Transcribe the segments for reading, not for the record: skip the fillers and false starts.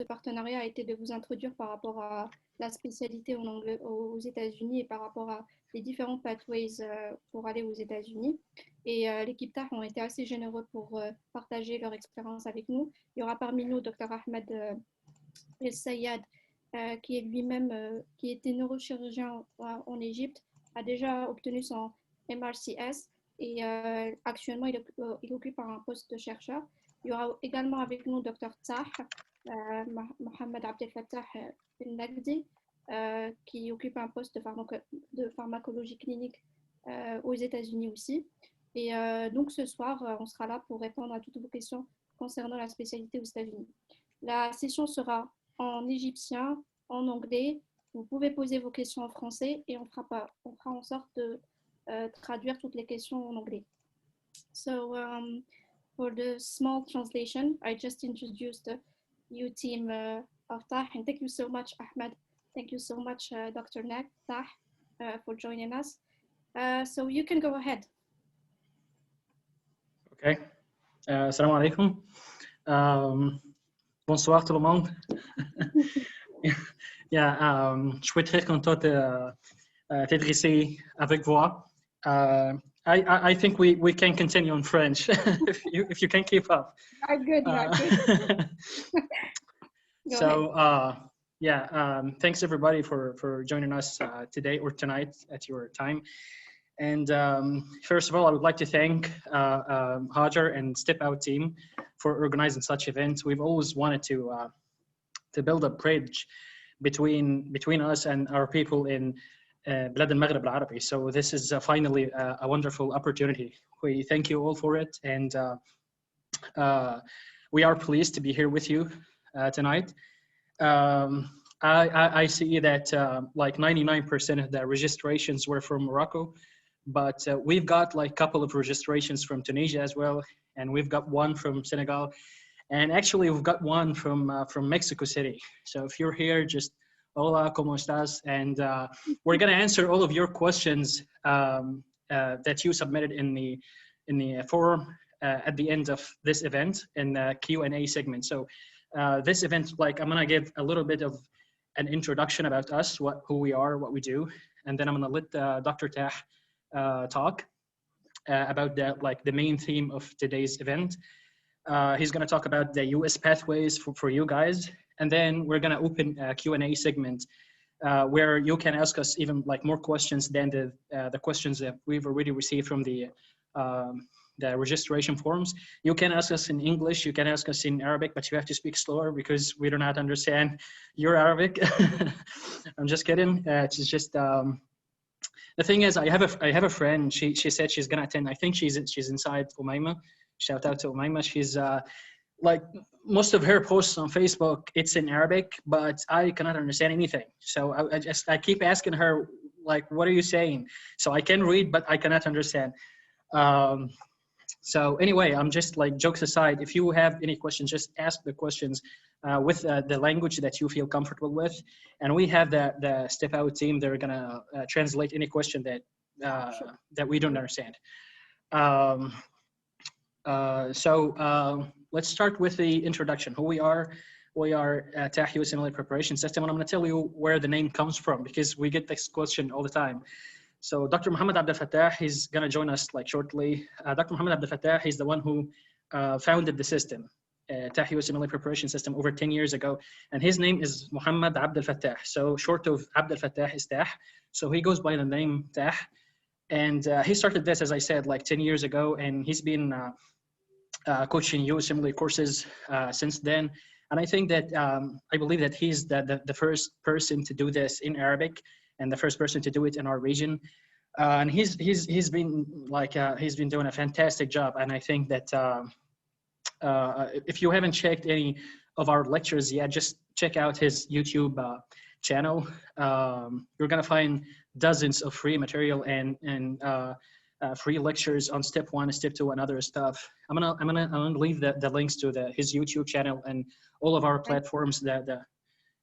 ce partenariat a été de vous introduire par rapport à la spécialité en anglais aux États-Unis et par rapport à les différents pathways pour aller aux États-Unis. Et l'équipe TAH ont été assez généreux pour partager leur expérience avec nous. Il y aura parmi nous Dr Ahmed El Sayad, qui est lui-même, qui était neurochirurgien en Égypte, a déjà obtenu son MRCS et actuellement il occupe un poste de chercheur. Il y aura également avec nous Dr Ta7, Mohamed Abdel Fattah El Nagdi, qui occupe un poste de pharmacologie clinique aux États-Unis aussi. Et donc ce soir, on sera là pour répondre à toutes vos questions concernant la spécialité aux États-Unis. La session sera en égyptien, en anglais. Vous pouvez poser vos questions en français et on fera en sorte de traduire toutes les questions en anglais. So for the small translation, I just introduced the new team of TAH, and thank you so much, Ahmed. Thank you so much, Dr. TAH, for joining us. So you can go ahead. Okay. Assalamu alaikum. Bonsoir tout le monde. Yeah, je suis très content de t'adresser avec vous. I think we can continue in French if you can keep up. I'm good. Good. So yeah, thanks everybody for joining us today or tonight at your time. And first of all, I would like to thank Hajar and Stepout team for organizing such events. We've always wanted to build a bridge between us and our people in بلاد المغرب العربي. So this is finally a wonderful opportunity. We thank you all for it, and we are pleased to be here with you tonight. I see that like 99% of the registrations were from Morocco, but we've got like a couple of registrations from Tunisia as well, and we've got one from Senegal, and actually we've got one from Mexico City. So if you're here, just hola, ¿cómo estás? And we're going to answer all of your questions that you submitted in the forum at the end of this event in the Q&A segment. So this event, like, I'm going to give a little bit of an introduction about us, who we are, what we do, and then I'm going to let Dr. Ta talk about the main theme of today's event. He's going to talk about the US pathways for you guys, and then we're going to open a Q&A segment where you can ask us even like more questions than the questions that we've already received from the registration forms. You can ask us in English, you can ask us in Arabic, but you have to speak slower because we do not understand your Arabic. I'm just kidding. It's just the thing is, I have a friend. She said she's gonna attend. I think she's inside Umayma. Shout out to Umayma. She's like most of her posts on Facebook, it's in Arabic, but I cannot understand anything. So I keep asking her, like, what are you saying? So I can read, but I cannot understand. So anyway, I'm just like, jokes aside, if you have any questions, just ask the questions with the language that you feel comfortable with. And we have the Step Out team. They're gonna translate any question that we don't understand. Let's start with the introduction. Who we are. We are Ta7 USMLE preparation system, and I'm going to tell you where the name comes from because we get this question all the time. So Dr. Mohamed Abdel Fattah, he's going to join us like shortly. Dr. Mohamed Abdel Fattah, he's the one who founded the system, Ta7 USMLE preparation system over 10 years ago, and his name is Mohamed Abdel Fattah. So short of Abdel Fattah is Ta. So he goes by the name Ta, and he started this, as I said, like 10 years ago, and he's been coaching USMLE courses since then. And I think that I believe that he's the first person to do this in Arabic and the first person to do it in our region. And he's been like he's been doing a fantastic job. And I think that if you haven't checked any of our lectures yet, just check out his YouTube channel. You're gonna find dozens of free material and free lectures on step 1, step 2, and other stuff. I'm gonna leave the links to his YouTube channel and all of our platforms.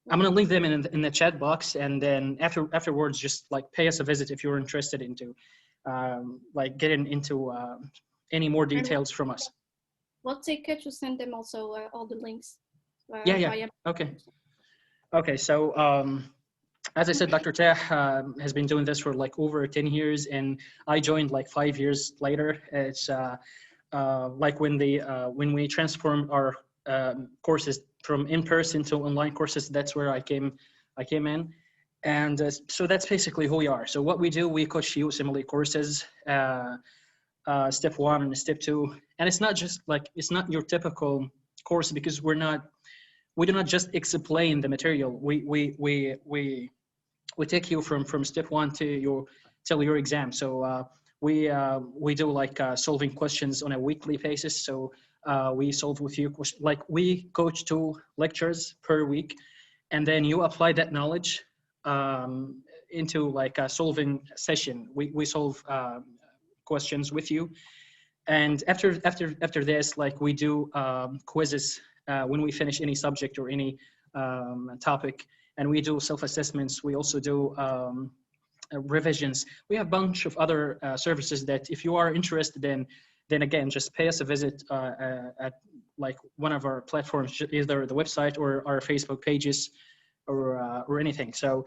I'm gonna link them in the chat box, and then afterwards, just like pay us a visit if you're interested into like getting into any more details from us. We'll take care to send them also all the links. Yeah. Okay. Okay. So as I said, Dr. Ta has been doing this for like over 10 years, and I joined like 5 years later. It's like when we transformed our courses from in-person to online courses. That's where I came in, and so that's basically who we are. So what we do, we coach USMLE courses, step 1 and step 2, and it's not just like, it's not your typical course, because we do not just explain the material. We take you from step 1 to your exam. So we do like solving questions on a weekly basis. So we solve with you, like we coach 2 lectures per week, and then you apply that knowledge into like a solving session. We solve questions with you, and after this, like we do quizzes when we finish any subject or any topic, and we do self-assessments. We also do revisions. We have a bunch of other services that if you are interested in, then again, just pay us a visit at like one of our platforms, either the website or our Facebook pages or anything. So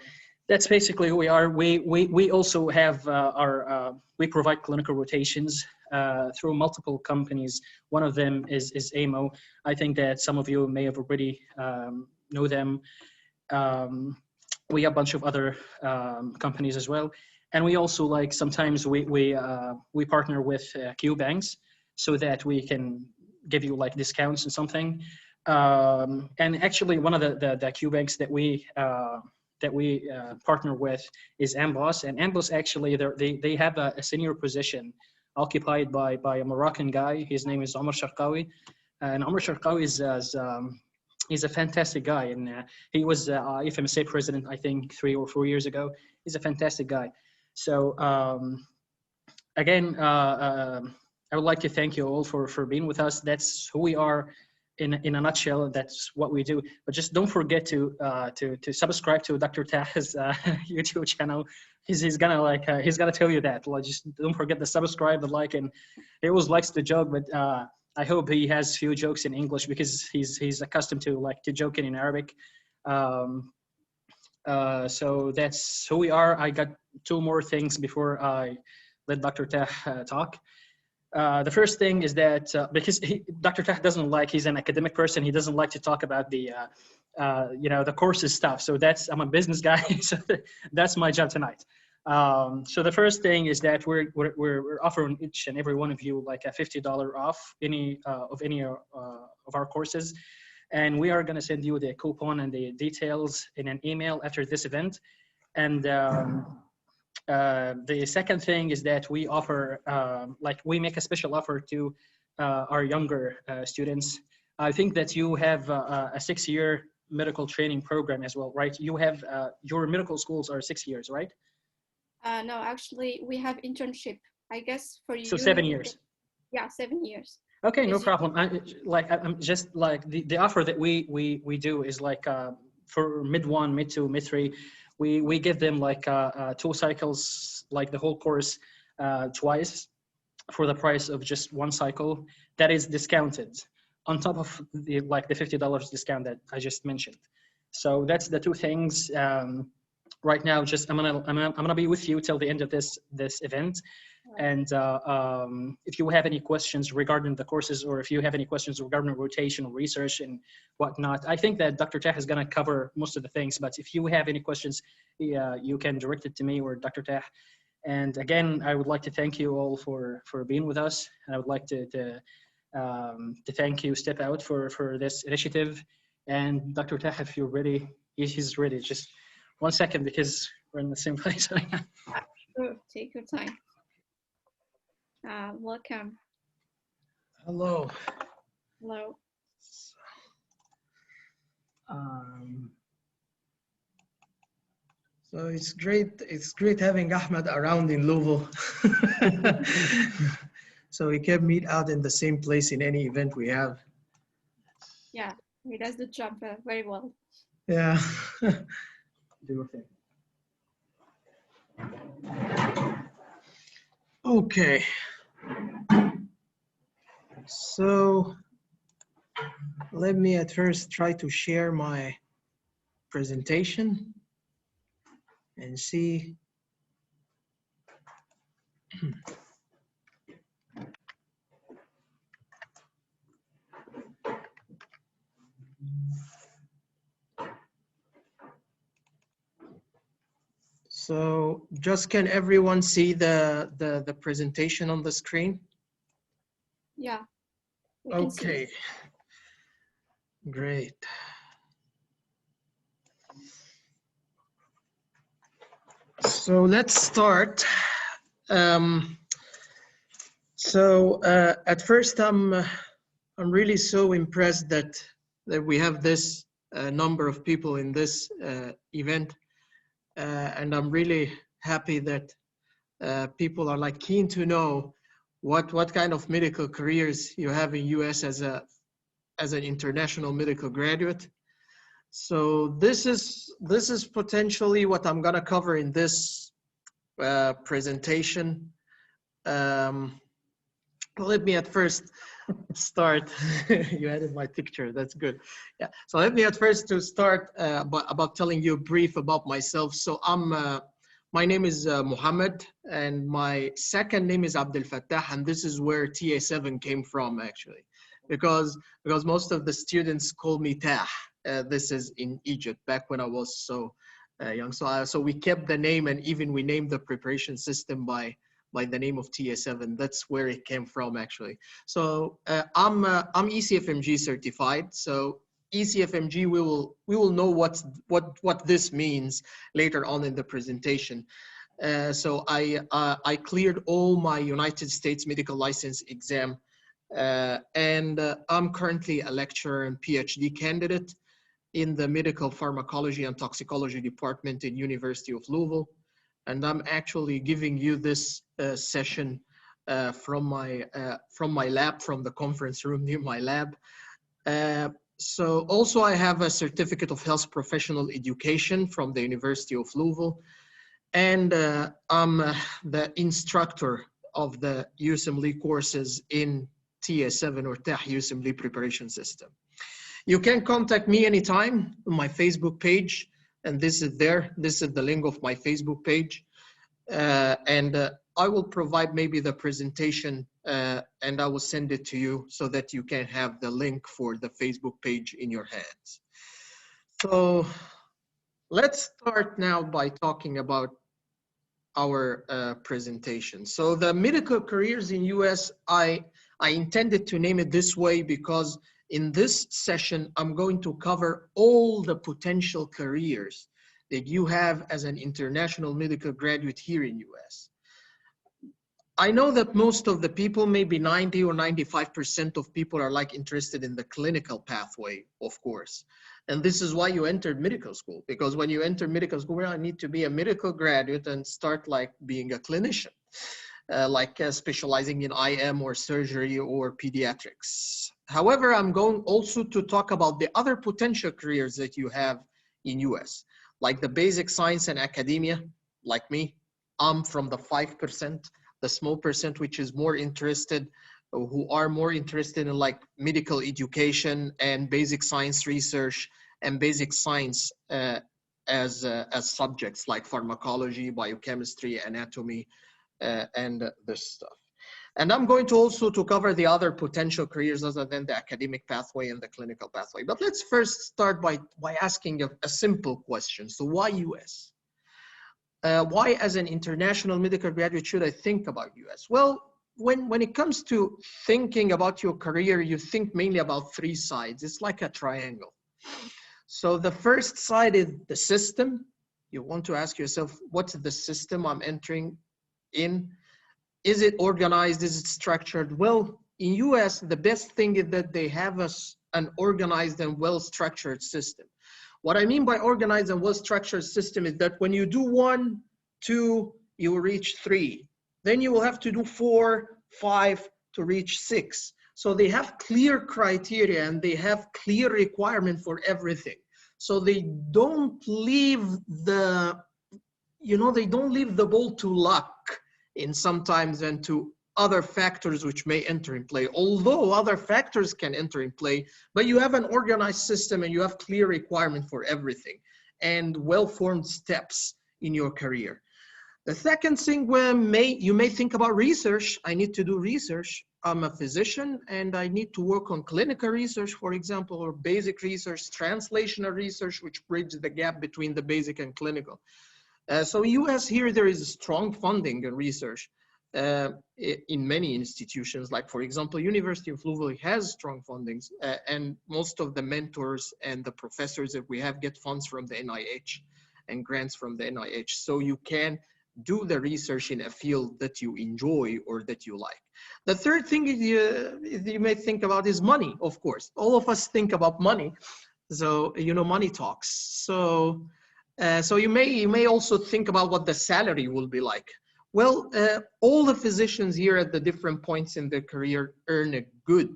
that's basically who we are. We also have we provide clinical rotations through multiple companies. One of them is AMO. I think that some of you may have already know them. We have a bunch of other companies as well, and we also like sometimes we partner with Q banks so that we can give you like discounts and something. And actually, one of the Q banks that we partner with is Ambos, and Ambos actually they have a senior position occupied by a Moroccan guy. His name is Omar Sharqawi, and Omar Sharqawi he's a fantastic guy, and he was IFMSA president, I think 3 or 4 years ago. He's a fantastic guy. So again, I would like to thank you all for being with us. That's who we are in a nutshell. That's what we do. But just don't forget to subscribe to Dr. Ta's YouTube channel. He's gonna tell you that. Like, just don't forget to subscribe, the like, and he always likes to joke, but I hope he has few jokes in English, because he's accustomed to joking in Arabic. So that's who we are. I got 2 more things before I let Dr. Ta talk. The first thing is that because Dr. Ta doesn't like, he's an academic person, he doesn't like to talk about the the courses stuff. So I'm a business guy, so that's my job tonight. So the first thing is that we're offering each and every one of you like a $50 off any of our courses, and we are going to send you the coupon and the details in an email after this event. And the second thing is that we offer we make a special offer to our younger students. I think that you have a 6-year medical training program as well, right? You have your medical schools are 6 years, right? No, actually, we have internship. I guess for you. So 7 years. Yeah, 7 years. Okay, no problem. I'm just like the offer that we do is like for mid 1, mid 2, mid 3. We give them like 2 cycles, like the whole course twice for the price of just 1 cycle. That is discounted on top of the $50 discount that I just mentioned. So that's the 2 things. Right now, just I'm gonna be with you till the end of this event, and if you have any questions regarding the courses, or if you have any questions regarding rotation or research and whatnot, I think that Dr. Ta is gonna cover most of the things. But if you have any questions, you can direct it to me or Dr. Ta. And again, I would like to thank you all for being with us, and I would like to thank you, Step Out, for this initiative. And Dr. Ta, if you're ready, he's ready. Just 1 second, because we're in the same place right now. Sure, take your time. Welcome. Hello. Hello. So it's great having Ahmed around in Louisville. So we can meet out in the same place in any event we have. Yeah, he does the job very well. Yeah. Do your thing. Okay. So Let me at first try to share my presentation and see. So just can everyone see the presentation on the screen? Yeah. We can see Okay, it. great. So let's start. At first, I'm really so impressed that we have this number of people in this event, and I'm really happy that people are like keen to know what kind of medical careers you have in US as an international medical graduate. So this is potentially what I'm gonna cover in this presentation. Let me at first start. You added my picture. That's good. Yeah. So let me at first to start about telling you brief about myself. So my name is Mohammed, and my second name is Abdel Fattah, and this is where Ta7 came from actually, because most of the students call me Ta. This is in Egypt back when I was so young. So we kept the name, and even we named the preparation system by the name of Ta7. That's where it came from actually. So I'm ECFMG certified. So ECFMG, we will know what this means later on in the presentation. So I cleared all my United States medical license exam, and I'm currently a lecturer and PhD candidate in the medical pharmacology and toxicology department in University of Louisville. And I'm actually giving you this session from my lab, from the conference room near my lab. So also I have a certificate of health professional education from the University of Louisville. And I'm the instructor of the USMLE courses in Ta7 or Ta7 USMLE preparation system. You can contact me anytime on my Facebook page. And this is there. This is the link of my Facebook page. I will provide maybe the presentation and I will send it to you so that you can have the link for the Facebook page in your hands. So let's start now by talking about our presentation. So the medical careers in US, I intended to name it this way because in this session, I'm going to cover all the potential careers that you have as an international medical graduate here in US. I know that most of the people, maybe 90 or 95% of people are like interested in the clinical pathway, of course. And this is why you entered medical school, because when you enter medical school, well, I need to be a medical graduate and start like being a clinician. Specializing in IM or surgery or pediatrics. However, I'm going also to talk about the other potential careers that you have in US, like the basic science and academia, like me. I'm from the 5%, the small percent which is more interested, who are more interested in like medical education and basic science research and basic science as subjects like pharmacology, biochemistry, anatomy, and this stuff. And I'm going to also to cover the other potential careers other than the academic pathway and the clinical pathway. But let's first start by asking a simple question. So why US? Why as an international medical graduate should I think about US? Well, when it comes to thinking about your career, you think mainly about three sides. It's like a triangle. So the first side is the system. You want to ask yourself, what's the system I'm entering in? Is it organized? Is it structured? Well, in US, the best thing is that they have an organized and well-structured system. What I mean by organized and well-structured system is that when you do 1, 2, you will reach 3. Then you will have to do 4, 5 to reach 6. So they have clear criteria and they have clear requirement for everything. So they don't leave they don't leave the ball to luck in sometimes and to other factors which may enter in play, although other factors can enter in play, but you have an organized system and you have clear requirement for everything and well-formed steps in your career. The second thing where you may think about research. I need to do research. I'm a physician and I need to work on clinical research, for example, or basic research, translational research, which bridges the gap between the basic and clinical. So US here, there is strong funding in research in many institutions. Like, for example, University of Louisville has strong fundings and most of the mentors and the professors that we have get funds from the NIH and grants from the NIH. So you can do the research in a field that you enjoy or that you like. The third thing you may think about is money, of course. All of us think about money. So, you know, money talks. So you may also think about what the salary will be like. Well, all the physicians here at the different points in their career earn a good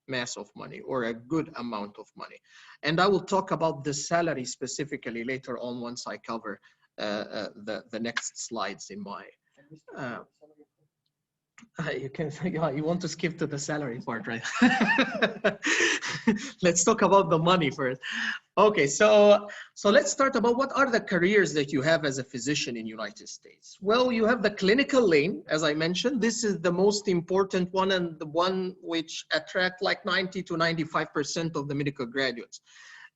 mass of money or a good amount of money. And I will talk about the salary specifically later on once I cover the next slides in my you want to skip to the salary part, right? Let's talk about the money first. Okay, so let's start about what are the careers that you have as a physician in United States. Well, you have the clinical lane, as I mentioned. This is the most important one and the one which attract like 90 to 95% of the medical graduates.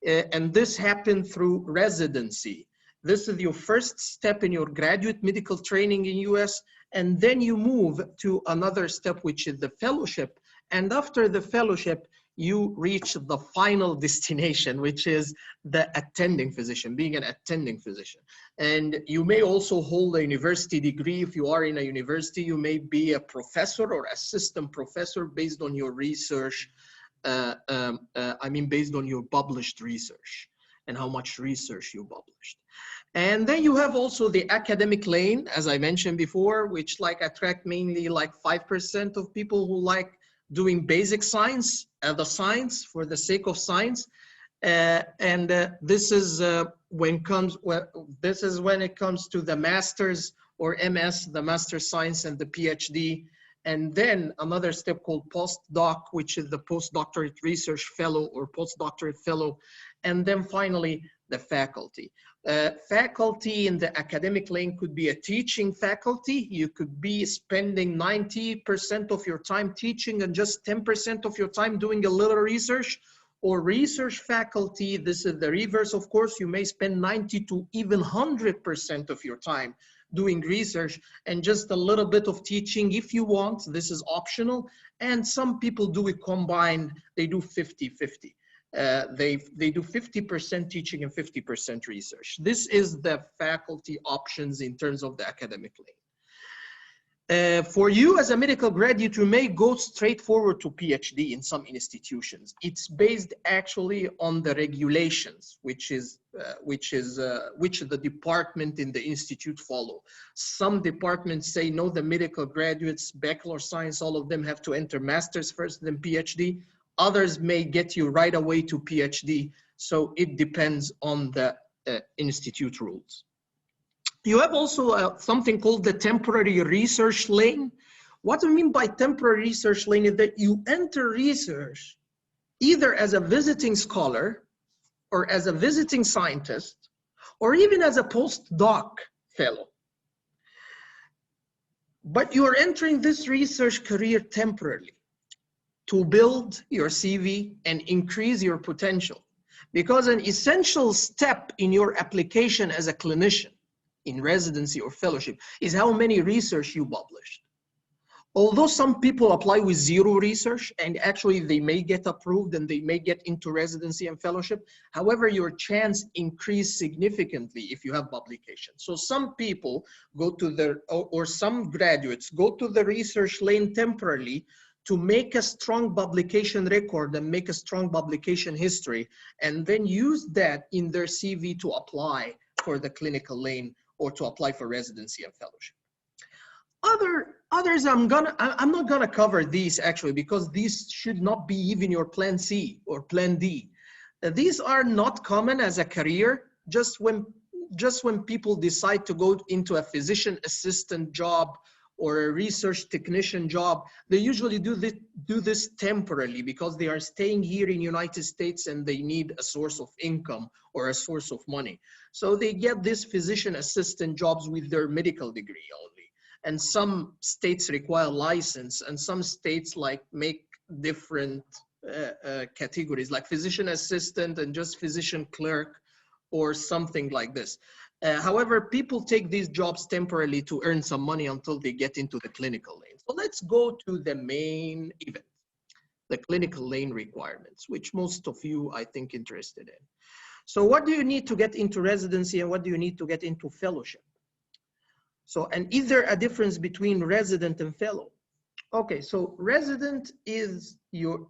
And this happened through residency. This is your first step in your graduate medical training in US, and then you move to another step, which is the fellowship. And after the fellowship, you reach the final destination, which is the attending physician, being an attending physician. And you may also hold a university degree. If you are in a university, you may be a professor or assistant professor based on your research, based on your published research and how much research you published. And then you have also the academic lane, as I mentioned before, which like attract mainly like 5% of people who like doing basic science, the science for the sake of science. This is when it comes to the master's or MS, the master's science and the PhD. And then another step called postdoc, which is the postdoctorate research fellow or postdoctorate fellow. And then finally, the faculty. Faculty in the academic lane could be a teaching faculty. You could be spending 90% of your time teaching and just 10% of your time doing a little research. Or research faculty, this is the reverse, of course. You may spend 90 to even 100% of your time doing research and just a little bit of teaching if you want. This is optional. And some people do it combined. They do 50-50. They do 50% teaching and 50% research. This is the faculty options in terms of the academic lane. For you as a medical graduate, you may go straight forward to PhD in some institutions. It's based actually on the regulations, which the department in the institute follow. Some departments say, no, the medical graduates, bachelor science, all of them have to enter master's first, then PhD. Others may get you right away to PhD. So it depends on the institute rules. You have also something called the temporary research lane. What I mean by temporary research lane is that you enter research either as a visiting scholar or as a visiting scientist, or even as a postdoc fellow. But you are entering this research career temporarily to build your CV and increase your potential. Because an essential step in your application as a clinician in residency or fellowship is how many research you published. Although some people apply with zero research and actually they may get approved and they may get into residency and fellowship, however, your chance increase significantly if you have publication. So some people go to the, or some graduates go to the research lane temporarily to make a strong publication record and make a strong publication history, and then use that in their CV to apply for the clinical lane or to apply for residency and fellowship. Others, I'm not gonna cover these actually, because these should not be even your plan C or plan D. These are not common as a career. Just when people decide to go into a physician assistant job or a research technician job, they usually do this temporarily because they are staying here in United States and they need a source of income or a source of money. So they get this physician assistant jobs with their medical degree only. And some states require license, and some states like make different categories like physician assistant and just physician clerk or something like this. However, people take these jobs temporarily to earn some money until they get into the clinical lane. So let's go to the main event, the clinical lane requirements, which most of you, I think, interested in. So what do you need to get into residency and what do you need to get into fellowship? So, and is there a difference between resident and fellow? Okay, so residency is your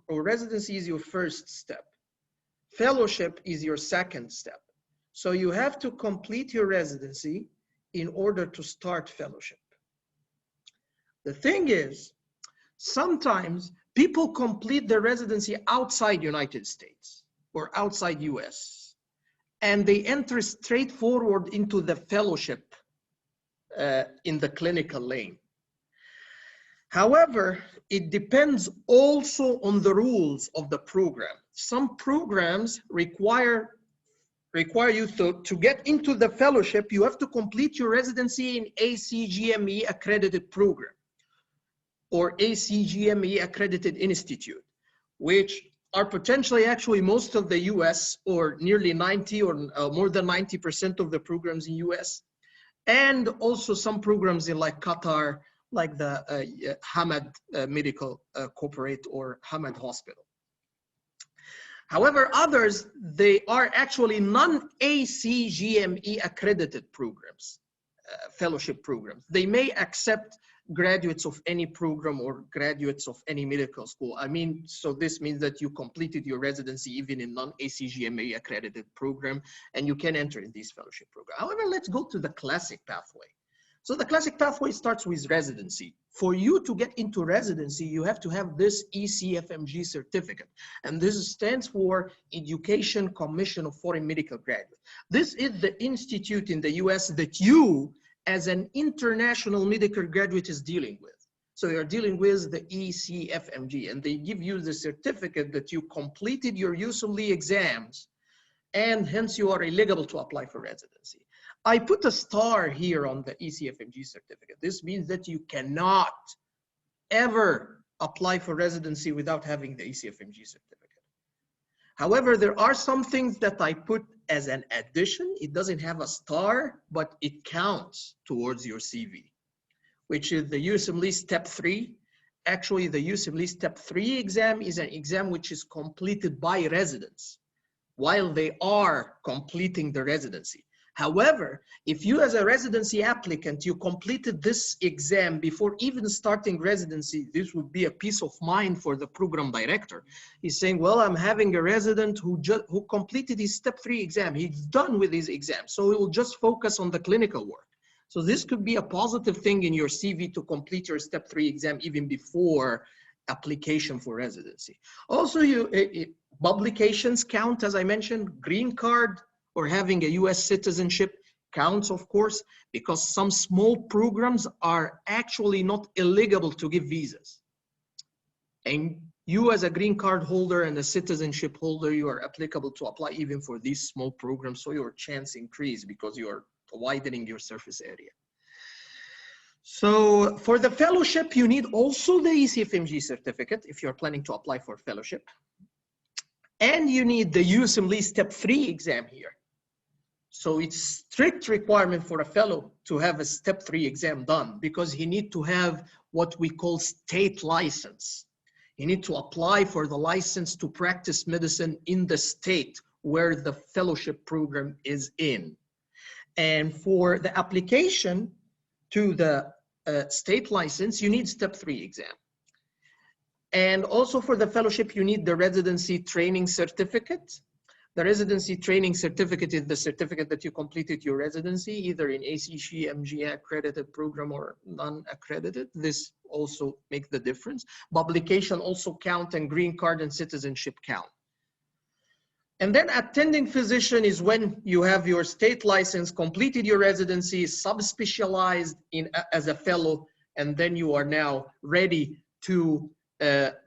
first step. Fellowship is your second step. So you have to complete your residency in order to start fellowship. The thing is, sometimes people complete their residency outside United States or outside US, and they enter straight forward into the fellowship in the clinical lane. However, it depends also on the rules of the program. Some programs require you to get into the fellowship, you have to complete your residency in ACGME accredited program or ACGME accredited institute, which are potentially actually most of the US or nearly 90 or more than 90% of the programs in US, and also some programs in like Qatar, like the Hamad Medical Corporate or Hamad Hospital. However, others, they are actually non-ACGME accredited programs, fellowship programs. They may accept graduates of any program or graduates of any medical school. I mean, so this means that you completed your residency even in non-ACGME accredited program, and you can enter in this fellowship program. However, let's go to the classic pathway. So the classic pathway starts with residency. For you to get into residency, you have to have this ECFMG certificate. And this stands for Education Commission of Foreign Medical Graduates. This is the institute in the US that you, as an international medical graduate, is dealing with. So you're dealing with the ECFMG, and they give you the certificate that you completed your USMLE exams, and hence you are eligible to apply for residency. I put a star here on the ECFMG certificate. This means that you cannot ever apply for residency without having the ECFMG certificate. However, there are some things that I put as an addition. It doesn't have a star, but it counts towards your CV, which is the USMLE Step 3. Actually, the USMLE Step 3 exam is an exam which is completed by residents while they are completing the residency. However, if you as a residency applicant, you completed this exam before even starting residency, this would be a peace of mind for the program director. He's saying, well, I'm having a resident who completed his Step 3 exam. He's done with his exam, so he will just focus on the clinical work. So this could be a positive thing in your CV to complete your Step 3 exam even before application for residency. Also, publications count, as I mentioned, green card, or having a US citizenship counts, of course, because some small programs are actually not eligible to give visas. And you as a green card holder and a citizenship holder, you are applicable to apply even for these small programs, so your chance increase because you are widening your surface area. So for the fellowship, you need also the ECFMG certificate if you're planning to apply for fellowship. And you need the USMLE Step 3 exam here. So it's strict requirement for a fellow to have a Step 3 exam done because he needs to have what we call state license. You need to apply for the license to practice medicine in the state where the fellowship program is in. And for the application to the state license, you need Step 3 exam. And also for the fellowship, you need the residency training certificate. The residency training certificate is the certificate that you completed your residency, either in ACGMG accredited program or non-accredited. This also makes the difference. Publication also count, and green card and citizenship count. And then attending physician is when you have your state license, completed your residency, subspecialized as a fellow, and then you are now ready to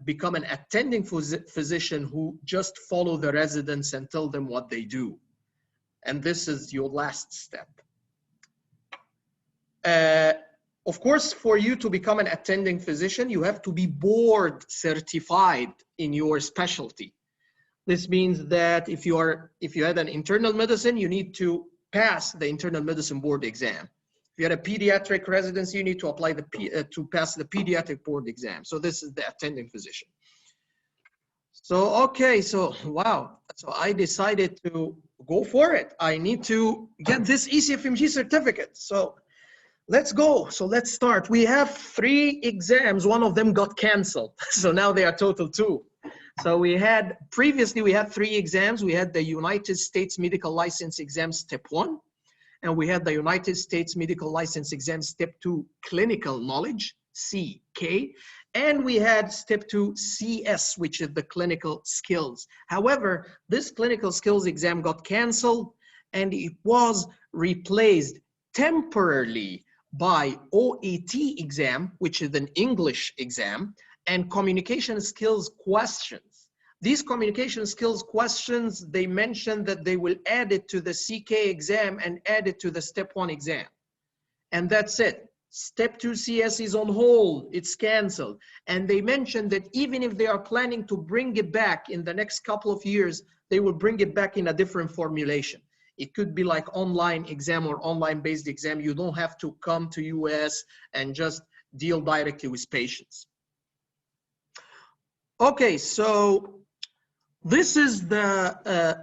become an attending physician who just follow the residents and tell them what they do. And this is your last step. Of course, for you to become an attending physician, you have to be board certified in your specialty. This means that if you had an internal medicine, you need to pass the internal medicine board exam. If you had a pediatric residency, you need to apply to pass the pediatric board exam. So this is the attending physician. So, okay, so wow. So I decided to go for it. I need to get this ECFMG certificate. So let's go. So let's start. We have 3 exams. One of them got canceled. So now they are total 2. So previously we had 3 exams. We had the United States Medical License Exam Step 1. And we had the United States Medical License Exam Step 2 Clinical Knowledge, CK. And we had Step 2 CS, which is the clinical skills. However, this clinical skills exam got canceled and it was replaced temporarily by OET exam, which is an English exam, and communication skills questions. These communication skills questions, they mentioned that they will add it to the CK exam and add it to the Step 1 exam. And that's it. Step 2 CS is on hold, it's canceled. And they mentioned that even if they are planning to bring it back in the next couple of years, they will bring it back in a different formulation. It could be like online exam or online based exam. You don't have to come to US and just deal directly with patients. Okay, so this is the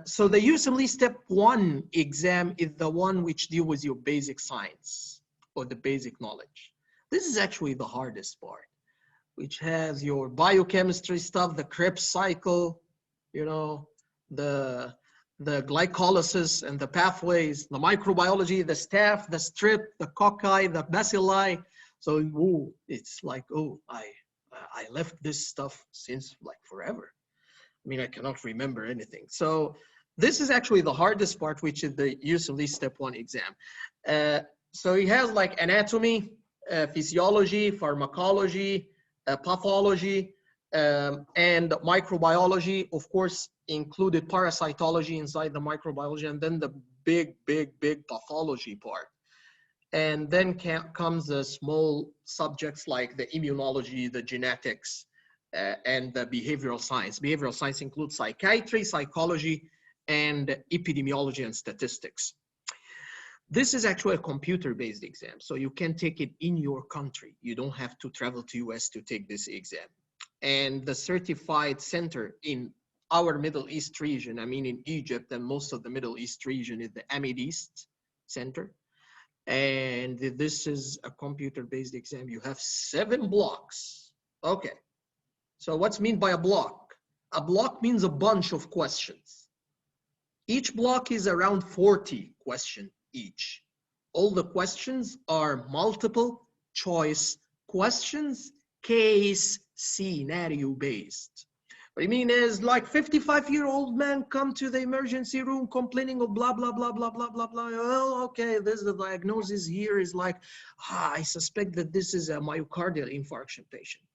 USMLE Step 1 exam is the one which deals with your basic science or the basic knowledge. This is actually the hardest part, which has your biochemistry stuff, the Krebs cycle, you know, the glycolysis and the pathways, the microbiology, the staph, the strep, the cocci, the bacilli. So ooh, it's like, oh, I left this stuff since like forever. I mean, I cannot remember anything. So this is actually the hardest part, which is the USMLE Step 1 exam. So it has like anatomy, physiology, pharmacology, pathology, and microbiology, of course, included parasitology inside the microbiology, and then the big pathology part. And then comes the small subjects like the immunology, the genetics, and the behavioral science. Behavioral science includes psychiatry, psychology, and epidemiology and statistics. This is actually a computer-based exam, so you can take it in your country. You don't have to travel to US to take this exam. And the certified center in our Middle East region, I mean in Egypt and most of the Middle East region, is the IMGs Center. And this is a computer-based exam. You have 7 blocks. Okay. So what's meant by a block? A block means a bunch of questions. Each block is around 40 questions each. All the questions are multiple choice questions, case scenario based. What I mean is like 55-year-old man come to the emergency room complaining of blah, blah, blah, blah, blah, blah, blah. Oh, okay, this is the diagnosis here is like, I suspect that this is a myocardial infarction patient.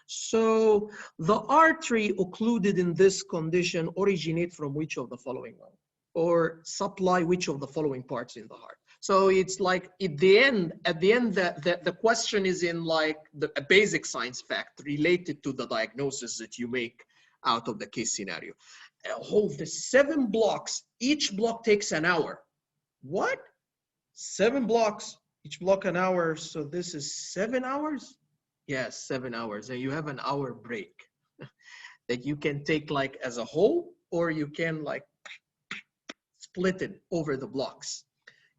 So the artery occluded in this condition originate from which of the following one? Or supply which of the following parts in the heart? So it's like at the end, the question is in like a basic science fact related to the diagnosis that you make out of the case scenario. Hold the 7 blocks, each block takes an hour. What? 7 blocks, each block an hour. So this is 7 hours? Yes, 7 hours. And you have an hour break that you can take like as a whole, or you can like split it over the blocks.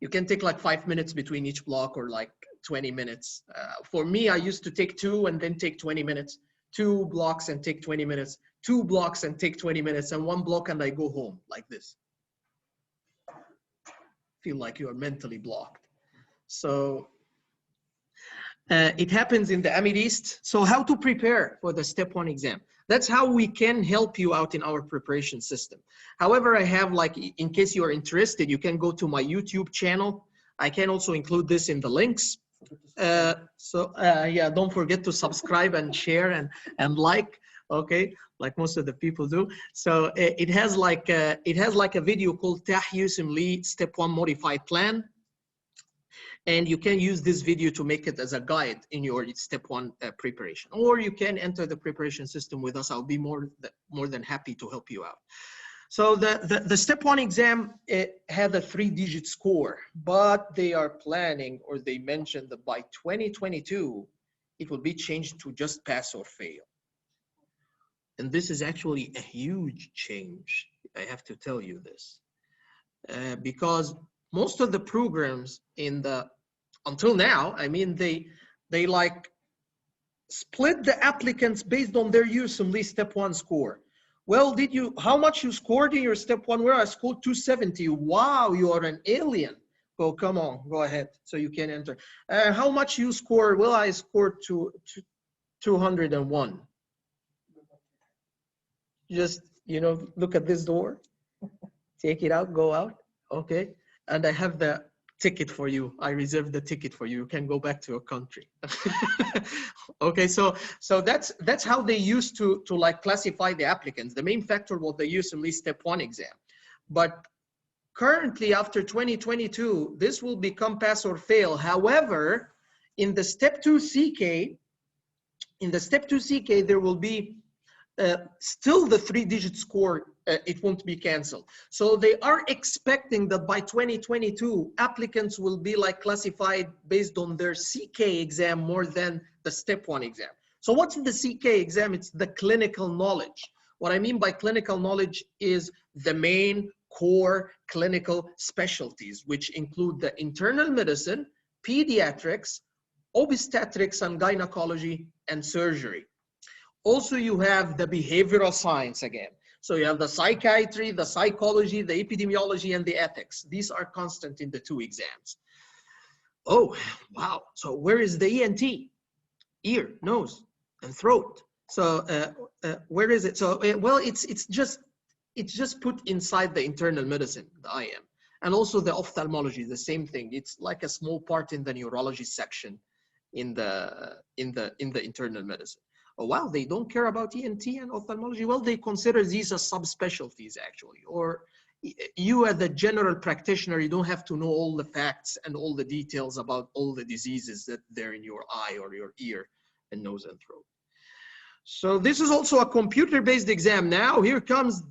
You can take like 5 minutes between each block or like 20 minutes. For me, I used to take 2 and then take 20 minutes, 2 blocks and take 20 minutes, 2 blocks and take 20 minutes, and 1 block and I go home like this. Feel like you are mentally blocked. So it happens in the IMGs. So how to prepare for the Step 1 exam? That's how we can help you out in our preparation system. However, I have like, in case you are interested, you can go to my YouTube channel. I can also include this in the links. Yeah, don't forget to subscribe and share and like, okay, like most of the people do. So it has like a video called Ta7 USMLE Step 1 Modified Plan. And you can use this video to make it as a guide in your step 1 preparation, or you can enter the preparation system with us. I'll be more than happy to help you out. So the step 1 exam, it had a 3-digit score, but they are planning, or they mentioned that by 2022, it will be changed to just pass or fail. And this is actually a huge change. I have to tell you this, because most of the programs until now, I mean, they like split the applicants based on their USMLE step 1 score. Well, how much you scored in your step 1? Where I scored 270. Wow, you are an alien. Go, come on, go ahead, so you can enter. How much you scored? Well, I scored 201. Just, look at this door, take it out, go out, okay? And I have the ticket for you. I reserved the ticket for you. You can go back to your country. Okay, so that's how they used to like classify the applicants. The main factor was the USMLE step 1 exam. But currently, after 2022, this will become pass or fail. However, in the step 2 CK, there will be still the 3-digit score. It won't be canceled. So they are expecting that by 2022, applicants will be like classified based on their CK exam more than the step 1 exam. So what's the CK exam? It's the clinical knowledge. What I mean by clinical knowledge is the main core clinical specialties, which include the internal medicine, pediatrics, obstetrics and gynecology, and surgery. Also, you have the behavioral science again. So you have the psychiatry, the psychology, the epidemiology, and the ethics. These are constant in the 2 exams. Oh, wow. So where is the ENT? Ear, nose, and throat. So where is it? So, well, it's just put inside the internal medicine, the IM. And also the ophthalmology, the same thing. It's like a small part in the neurology section in the internal medicine. Oh, wow, they don't care about ENT and ophthalmology. Well, they consider these as subspecialties, actually. Or you as a general practitioner, you don't have to know all the facts and all the details about all the diseases that they're in your eye or your ear and nose and throat. So this is also a computer-based exam. Now here comes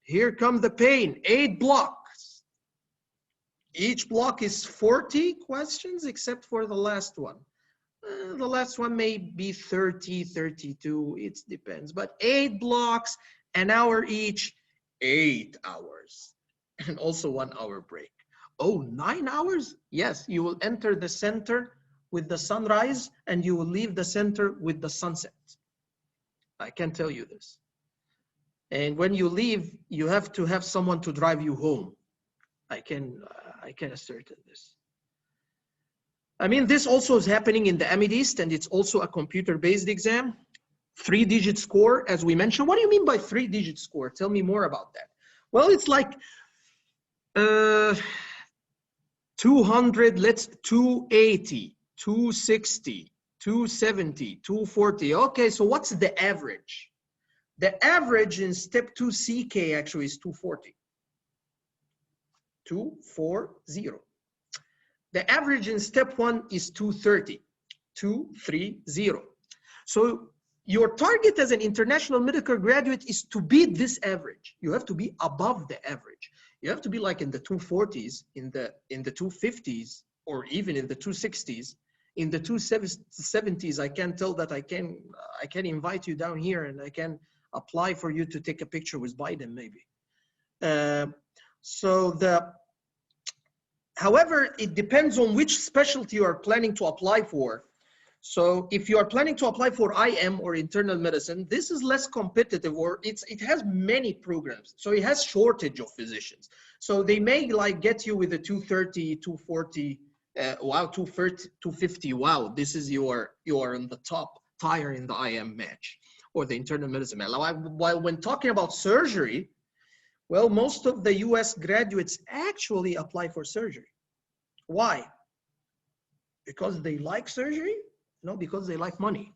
the pain. 8 blocks. Each block is 40 questions, except for the last one. The last one may be 30, 32, it depends. But 8 blocks, an hour each, 8 hours. And also 1 hour break. Oh, 9 hours? Yes, you will enter the center with the sunrise and you will leave the center with the sunset. I can tell you this. And when you leave, you have to have someone to drive you home. I can assert this. I mean, this also is happening in the Middle East, and it's also a computer-based exam. 3-digit score, as we mentioned. What do you mean by 3-digit score? Tell me more about that. Well, it's like 200, 280, 260, 270, 240. Okay, so what's the average? The average in step 2 CK actually is 240. 240. The average in step 1 is 230. 230. So your target as an international medical graduate is to beat this average. You have to be above the average. You have to be like in the 240s, in the 250s, or even in the 260s. In the 270s, I can tell that I can invite you down here and I can apply for you to take a picture with Biden, maybe. However, it depends on which specialty you are planning to apply for. So if you are planning to apply for IM or internal medicine, this is less competitive, or it has many programs. So it has shortage of physicians. So they may like get you with a 230, 240, wow, 230, 250. Wow, this is you are in the top tier in the IM match or the internal medicine match. While when talking about surgery, well, most of the US graduates actually apply for surgery. Why? Because they like surgery? No, because they like money.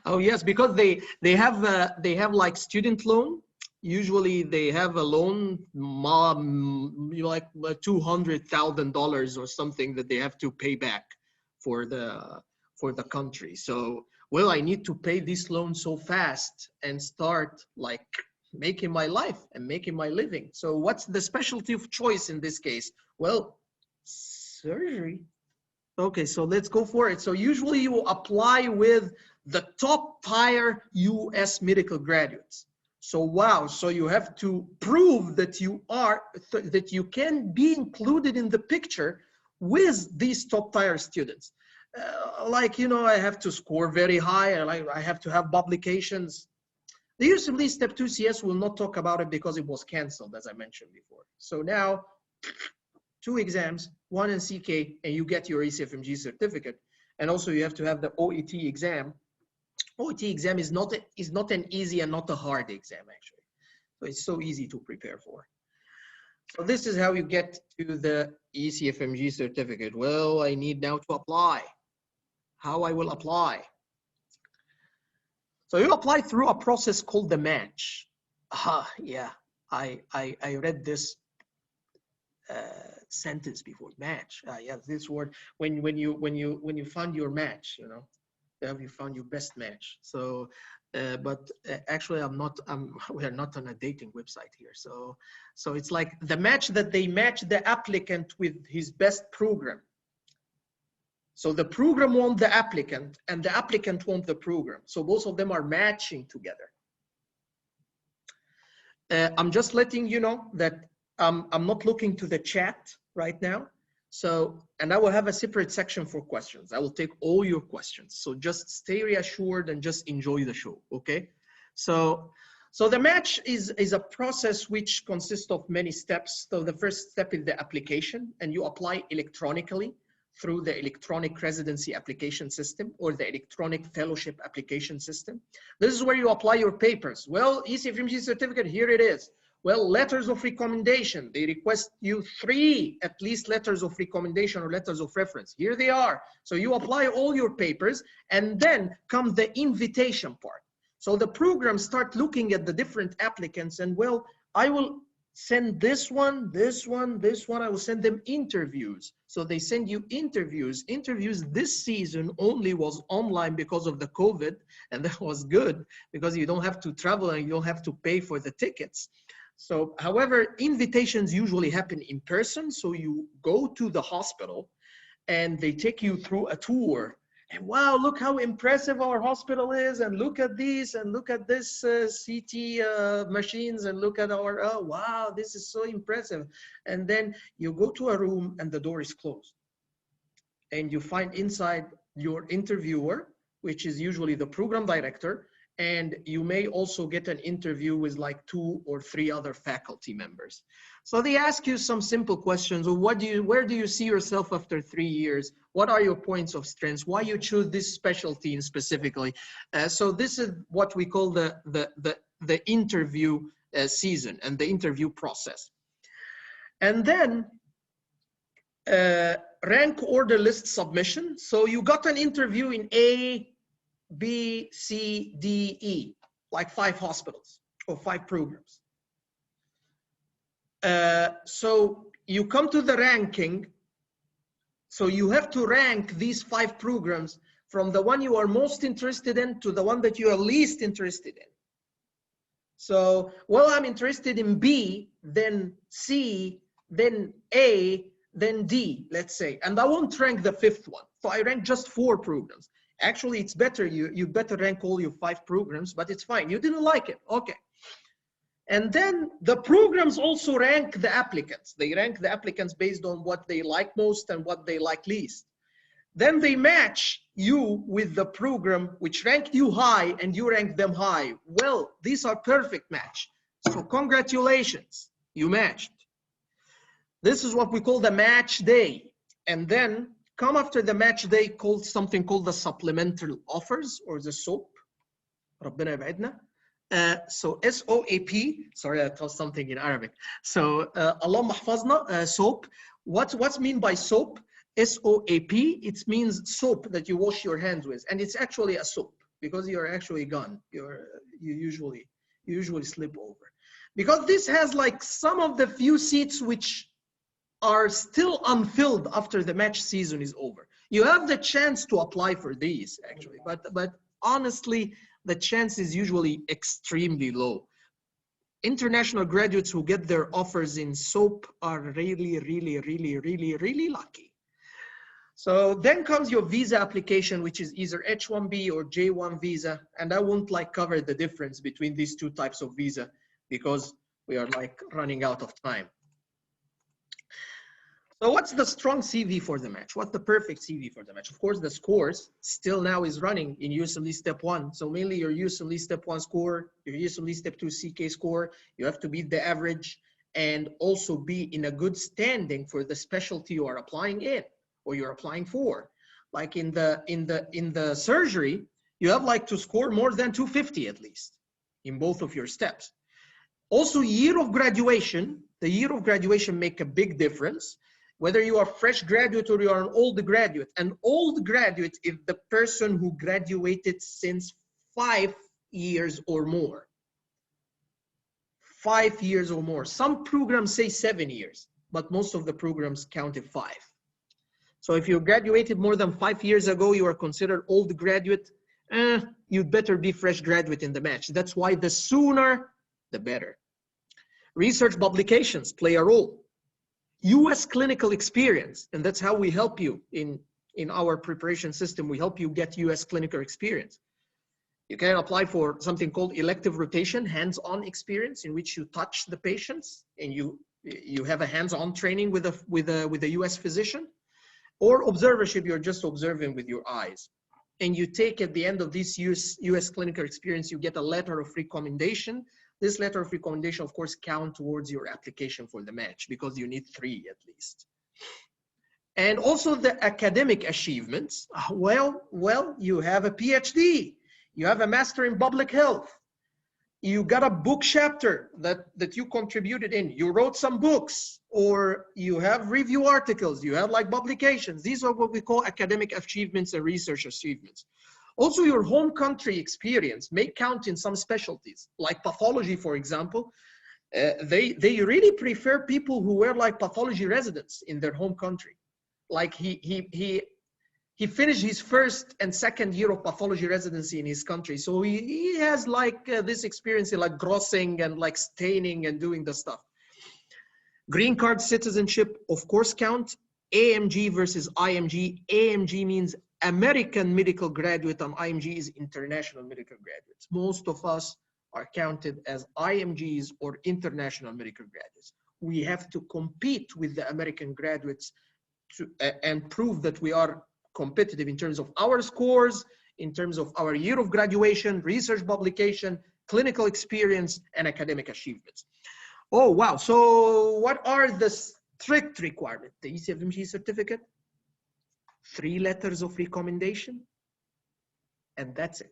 Oh yes, because they have like student loan. Usually they have a loan, like $200,000 or something that they have to pay back for the country. So, well, I need to pay this loan so fast and start like making my life and making my living. So what's the specialty of choice in this case? Well, surgery. Okay, so let's go for it. So usually you apply with the top tier US medical graduates. So wow, so you have to prove that that you can be included in the picture with these top tier students. Like, you know, I have to score very high, and I have to have publications. The USMLE Step 2 CS will not talk about it because it was canceled, as I mentioned before. So now, 2 exams, 1 in CK, and you get your ECFMG certificate. And also you have to have the OET exam. OET exam is not an easy and not a hard exam, actually. So it's so easy to prepare for. So this is how you get to the ECFMG certificate. Well, I need now to apply. How I will apply? So you apply through a process called the match. Yeah, I read this sentence before. Match. Yeah, this word. When you find your match, you know, you found your best match. So, but actually, we are not on a dating website here. So it's like the match that they match the applicant with his best program. So the program wants the applicant, and the applicant wants the program. So both of them are matching together. I'm just letting you know that I'm not looking to the chat right now. So, and I will have a separate section for questions. I will take all your questions. So just stay reassured and just enjoy the show, okay? So the match is a process which consists of many steps. So the first step is the application, and you apply electronically through the electronic residency application system or the electronic fellowship application system. This is where you apply your papers. Well, ECFMG certificate, here it is. Well, letters of recommendation, they request you 3 at least letters of recommendation or letters of reference. Here they are. So you apply all your papers, and then comes the invitation part. So the programs start looking at the different applicants, and well, I will send this one, this one, this one. I will send them interviews. So they send you interviews. Interviews this season only was online because of the COVID, and that was good because you don't have to travel and you don't have to pay for the tickets. So, however, invitations usually happen in person. So you go to the hospital and they take you through a tour. And wow, look how impressive our hospital is, and look at these, and look at this CT machines, and look at our, oh wow, this is so impressive. And then you go to a room and the door is closed. And you find inside your interviewer, which is usually the program director, and you may also get an interview with like 2 or 3 other faculty members. So they ask you some simple questions. Where do you see yourself after 3 years? What are your points of strength? Why you choose this specialty specifically? So this is what we call the interview season and the interview process. And then rank order list submission. So you got an interview in A, B, C, D, E, like 5 hospitals or 5 programs. So you come to the ranking. So you have to rank these 5 programs from the one you are most interested in to the one that you are least interested in. So, well, I'm interested in B, then C, then A, then D, let's say, and I won't rank the 5th one. So I rank just 4 programs. Actually, it's better, you better rank all your 5 programs, but it's fine. You didn't like it, okay. And then the programs also rank the applicants. They rank the applicants based on what they like most and what they like least. Then they match you with the program which ranked you high and you rank them high. Well, these are perfect match. So congratulations, you matched. This is what we call the match day. And then come after the match day called something called the supplemental offers or the SOAP. ربنا يبعدنا. So SOAP, sorry, I told something in Arabic. So Allah mahfazna, SOAP. What's mean by SOAP? SOAP, it means soap that you wash your hands with, and it's actually a soap because you're actually gone. You usually slip over. Because this has like some of the few seats which are still unfilled after the match season is over. You have the chance to apply for these actually, but honestly, the chance is usually extremely low. International graduates who get their offers in SOAP are really, really, really, really, really lucky. So then comes your visa application, which is either H-1B or J-1 visa. And I won't like cover the difference between these two types of visa because we are like running out of time. So what's the strong CV for the match? What's the perfect CV for the match? Of course, the scores still now is running in USMLE Step 1. So mainly your USMLE Step 1 score, your USMLE Step 2 CK score, you have to beat the average and also be in a good standing for the specialty you are applying in or you're applying for. Like in the surgery, you have like to score more than 250 at least in both of your steps. Also, year of graduation, the year of graduation make a big difference. Whether you are fresh graduate or you are an old graduate. An old graduate is the person who graduated since 5 years or more. 5 years or more. Some programs say 7 years, but most of the programs counted 5. So if you graduated more than 5 years ago, you are considered old graduate. You'd better be fresh graduate in the match. That's why the sooner, the better. Research publications play a role. US clinical experience, and that's how we help you in our preparation system. We help you get US clinical experience. You can apply for something called elective rotation, hands-on experience, in which you touch the patients and you have a hands-on training with a US physician, or observership, you're just observing with your eyes. And you take at the end of this US clinical experience, you get a letter of recommendation. This letter of recommendation, of course, count towards your application for the match because you need 3 at least. And also the academic achievements. Well, you have a PhD, you have a master in public health, you got a book chapter that you contributed in, you wrote some books, or you have review articles, you have like publications. These are what we call academic achievements and research achievements. Also, your home country experience may count in some specialties, like pathology, for example. They really prefer people who were like pathology residents in their home country. Like he finished his first and second year of pathology residency in his country. So he has like this experience in like grossing and like staining and doing the stuff. Green card citizenship, of course, count. AMG versus IMG. AMG means American medical graduate, and IMG is international medical graduates. Most of us are counted as IMGs or international medical graduates. We have to compete with the American graduates and prove that we are competitive in terms of our scores, in terms of our year of graduation, research publication, clinical experience, and academic achievements. Oh, wow. So what are the strict requirements? The ECFMG certificate, 3 letters of recommendation, and that's it.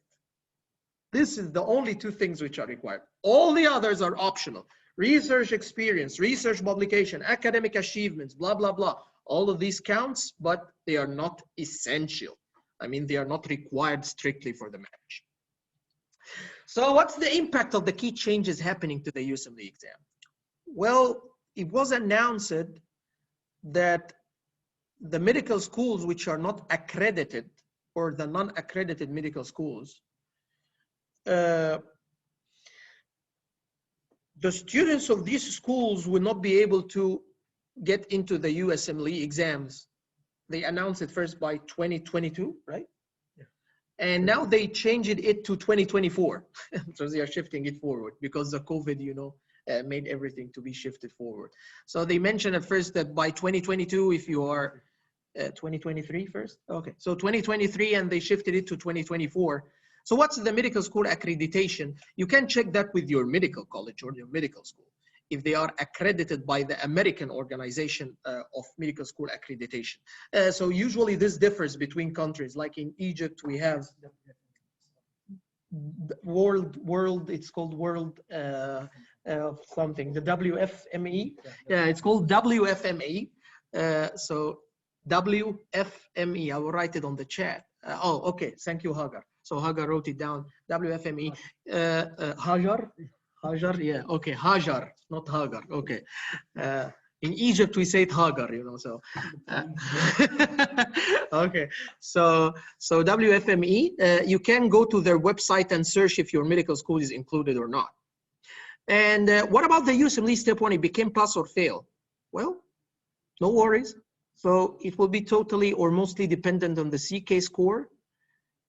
This is the only 2 things which are required. All the others are optional. Research experience, research publication, academic achievements, blah, blah, blah. All of these counts, but they are not essential. I mean, they are not required strictly for the match. So what's the impact of the key changes happening to the USMLE exam? Well, it was announced that the medical schools which are not accredited, or the non-accredited medical schools, the students of these schools will not be able to get into the USMLE exams. They announced it first by 2022, right? Yeah. And now they changed it to 2024. So they are shifting it forward because the COVID, you know, made everything to be shifted forward. So they mentioned at first that by 2022, if you are 2023 first? Okay, so 2023, and they shifted it to 2024. So what's the medical school accreditation? You can check that with your medical college or your medical school, if they are accredited by the American Organization of Medical School Accreditation. So usually this differs between countries. Like in Egypt, we have it's called World something, the WFME. Yeah, it's called WFME. So WFME. I will write it on the chat. Oh, okay. Thank you, Hagar. So Hagar wrote it down. WFME. Hajar? Hajar? Yeah. Okay. Hajar, not Hagar. Okay. In Egypt, we say it Hagar, you know, so. Okay. So WFME, you can go to their website and search if your medical school is included or not. And what about the USMLE Step 1? It became pass or fail. Well, no worries. So it will be totally or mostly dependent on the CK score.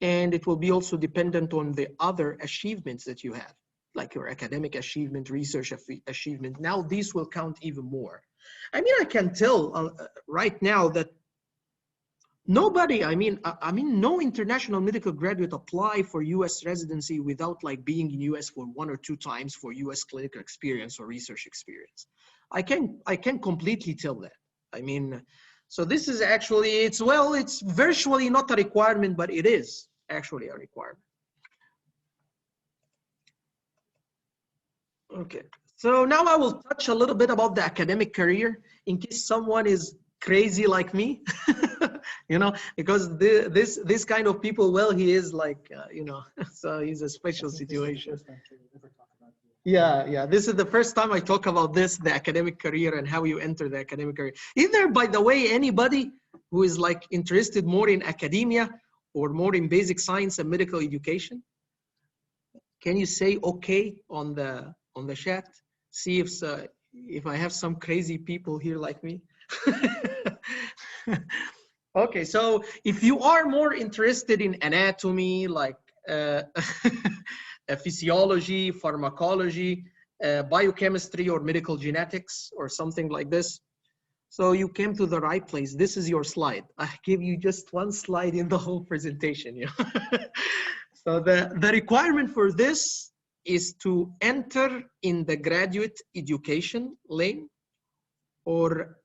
And it will be also dependent on the other achievements that you have, like your academic achievement, research achievement. Now these will count even more. I mean, I can tell right now that nobody, I mean, no international medical graduate apply for US residency without like being in US for 1 or 2 times for US clinical experience or research experience. I can completely tell that. I mean, so this is actually, it's virtually not a requirement, but it is actually a requirement. Okay, so now I will touch a little bit about the academic career in case someone is crazy like me, you know, because this kind of people, well, he is like, you know, so he's a special situation. Yeah, this is the first time I talk about this, the academic career and how you enter the academic career. Is there, by the way, anybody who is like interested more in academia or more in basic science and medical education? Can you say okay on the chat? See if I have some crazy people here like me. Okay, so if you are more interested in anatomy, like physiology, pharmacology, biochemistry, or medical genetics, or something like this, so you came to the right place. This is your slide. I give you just one slide in the whole presentation. You know? So the requirement for this is to enter in the graduate education lane or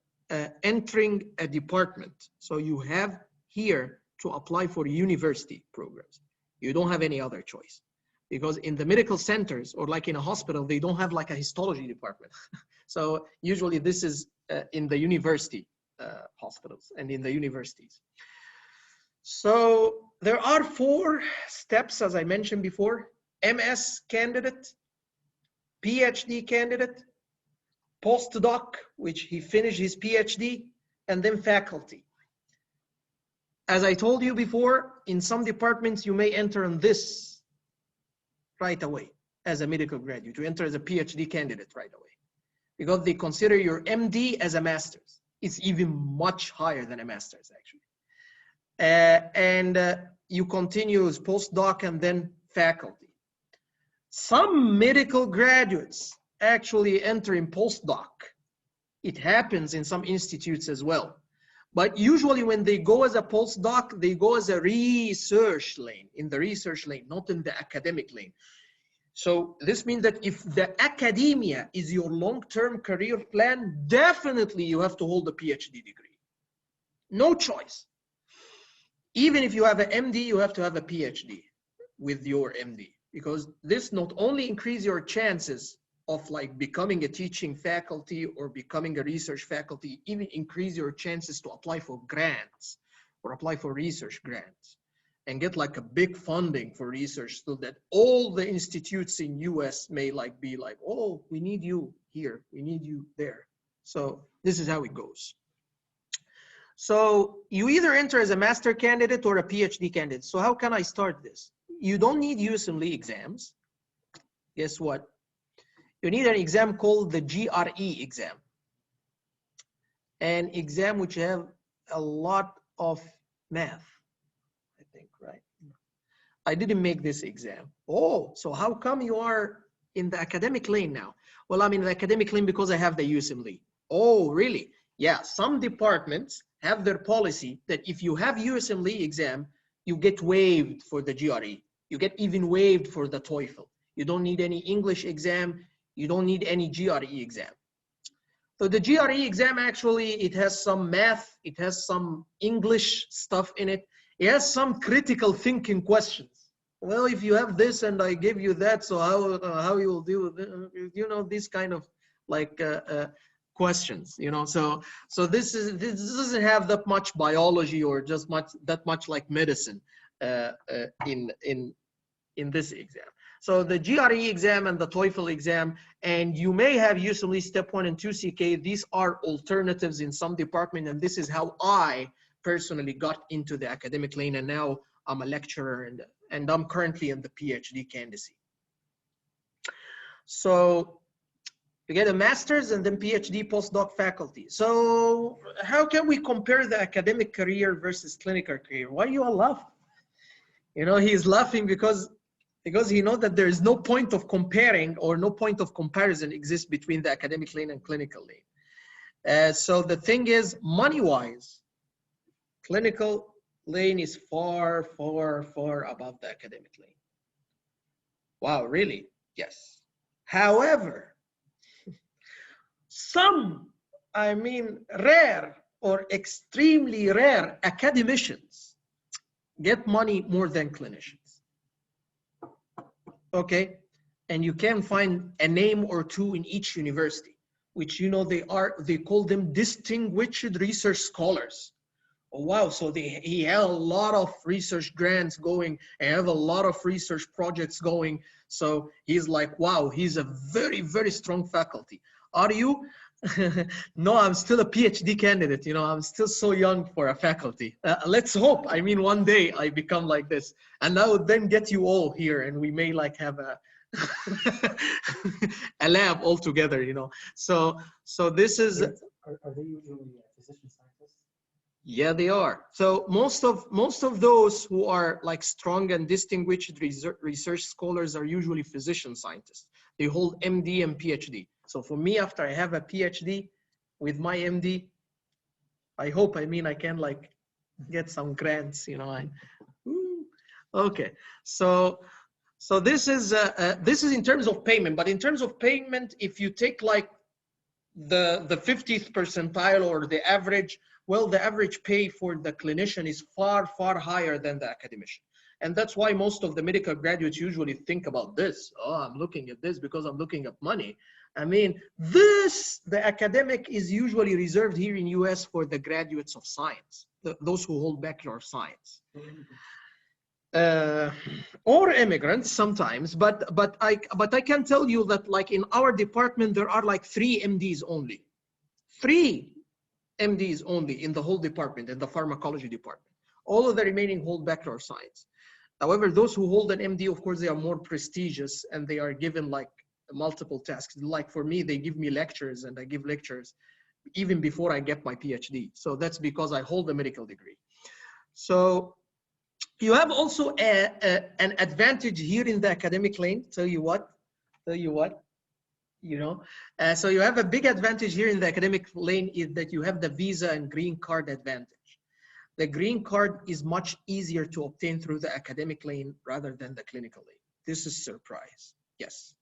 entering a department. So you have here to apply for university programs. You don't have any other choice because in the medical centers or like in a hospital, they don't have like a histology department. So usually this is in the university hospitals and in the universities. So there are 4 steps, as I mentioned before: MS candidate, PhD candidate, postdoc, which he finished his PhD, and then faculty. As I told you before, in some departments, you may enter on this right away as a medical graduate. You enter as a PhD candidate right away because they consider your MD as a master's. It's even much higher than a master's, actually. You continue as postdoc and then faculty. Some medical graduates actually enter in postdoc. It happens in some institutes as well. But usually when they go as a postdoc, they go as a research lane, in the research lane, not in the academic lane. So this means that if the academia is your long-term career plan, definitely you have to hold a PhD degree. No choice. Even if you have an MD, you have to have a PhD with your MD, because this not only increases your chances of like becoming a teaching faculty or becoming a research faculty, even increase your chances to apply for grants or apply for research grants and get like a big funding for research so that all the institutes in US may like be like, oh, we need you here, we need you there. So this is how it goes. So you either enter as a master candidate or a PhD candidate. So how can I start this? You don't need USMLE exams. Guess what? You need an exam called the GRE exam. An exam which have a lot of math, I think, right? I didn't make this exam. Oh, so how come you are in the academic lane now? Well, I'm in the academic lane because I have the USMLE. Oh, really? Yeah, some departments have their policy that if you have USMLE exam, you get waived for the GRE. You get even waived for the TOEFL. You don't need any English exam. You don't need any GRE exam. So the GRE exam, actually, it has some math. It has some English stuff in it. It has some critical thinking questions. Well, if you have this and I give you that, so how you will deal with it? You know, this kind of like questions, you know. So this doesn't have that much biology or just that much like medicine in this exam. So the GRE exam and the TOEFL exam, and you may have USMLE Step 1 and 2 CK. These are alternatives in some department, and this is how I personally got into the academic lane, and now I'm a lecturer and I'm currently in the PhD candidacy. So you get a master's and then PhD postdoc faculty. So how can we compare the academic career versus clinical career? Why you all laugh? You know, he's laughing because he knows that there is no point of comparing or no point of comparison exists between the academic lane and clinical lane. So the thing is, money-wise, clinical lane is far, far, far above the academic lane. Wow, really? Yes. However, some, I mean, rare or extremely rare academicians get money more than clinicians. Okay, and you can find a name or two in each university, which, you know, they call them distinguished research scholars. Oh, wow, so he had a lot of research grants going and have a lot of research projects going. So he's like, wow, he's a very, very strong faculty. Are you? No, I'm still a PhD candidate. You know, I'm still so young for a faculty. Let's hope. I mean, one day I become like this, and I would then get you all here, and we may like have a a lab all together. You know, so this is. Are they usually physician scientists? Yeah, they are. So most of those who are like strong and distinguished research scholars are usually physician scientists. They hold MD and PhD. So for me, after I have a PhD with my MD, I hope, I mean, I can like get some grants, you know. Okay, so this is in terms of payment. But in terms of payment, if you take like the 50th percentile or the average, well, the average pay for the clinician is far, far higher than the academician. And that's why most of the medical graduates usually think about this. Oh, I'm looking at this because I'm looking at money. I mean, the academic is usually reserved here in US for the graduates of science, those who hold Bachelor of Science. Or immigrants sometimes, but I can tell you that like in our department, there are like 3 MDs only. 3 MDs only in the whole department, in the pharmacology department. All of the remaining hold Bachelor of Science. However, those who hold an MD, of course, they are more prestigious and they are given like multiple tasks. Like for me, they give me lectures and I give lectures even before I get my PhD. So that's because I hold a medical degree. So you have also an advantage here in the academic lane. Tell you what, you know. So you have a big advantage here in the academic lane is that you have the visa and green card advantage. The green card is much easier to obtain through the academic lane rather than the clinical lane. This is a surprise, yes.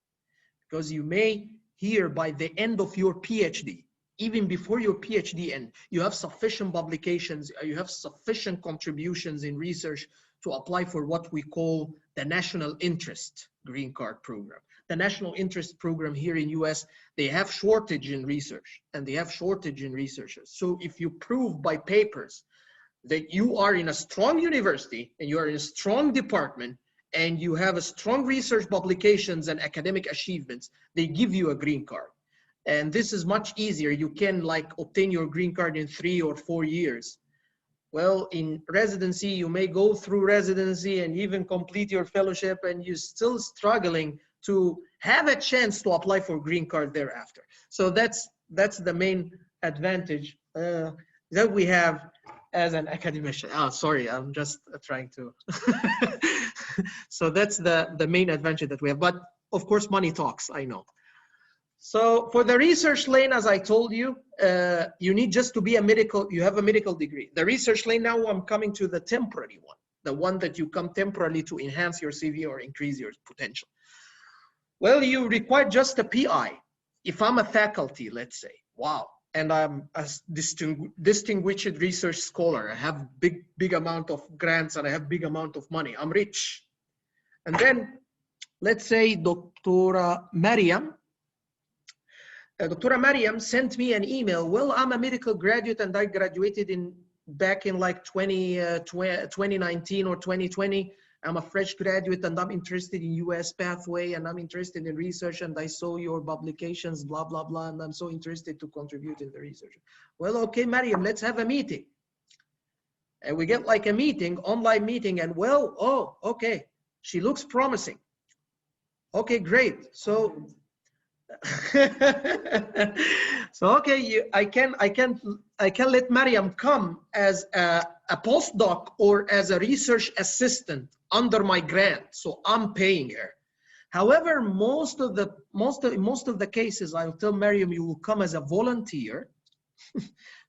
Because you may hear by the end of your PhD, even before your PhD end, you have sufficient publications, you have sufficient contributions in research to apply for what we call the National Interest Green Card Program. The National Interest Program here in US, they have shortage in research and they have shortage in researchers. So if you prove by papers that you are in a strong university and you are in a strong department and you have a strong research publications and academic achievements, they give you a green card. And this is much easier. You can like obtain your green card in 3 or 4 years. Well, in residency, you may go through residency and even complete your fellowship and you're still struggling to have a chance to apply for green card thereafter. So that's the main advantage that we have as an academician. Oh, sorry, I'm just trying to. So that's the main advantage that we have. But of course, money talks, I know. So for the research lane, as I told you, you need just to be you have a medical degree. The research lane, now I'm coming to the temporary one, the one that you come temporarily to enhance your CV or increase your potential. Well, you require just a PI. If I'm a faculty, let's say, wow, and I'm a distinguished research scholar, I have big amount of grants and I have big amount of money, I'm rich. And then let's say Dr. Mariam, Dr. Mariam sent me an email. Well, I'm a medical graduate and I graduated back in like 2019 or 2020. I'm a fresh graduate and I'm interested in US pathway and I'm interested in research and I saw your publications, blah, blah, blah, and I'm so interested to contribute in the research. Well, okay, Mariam, let's have a meeting. And we get like a meeting, online meeting, and well, oh, okay, she looks promising. Okay, great. So, so okay, I can let Mariam come as a postdoc or as a research assistant under my grant. So I'm paying her. However, most of the cases, I'll tell Mariam you will come as a volunteer,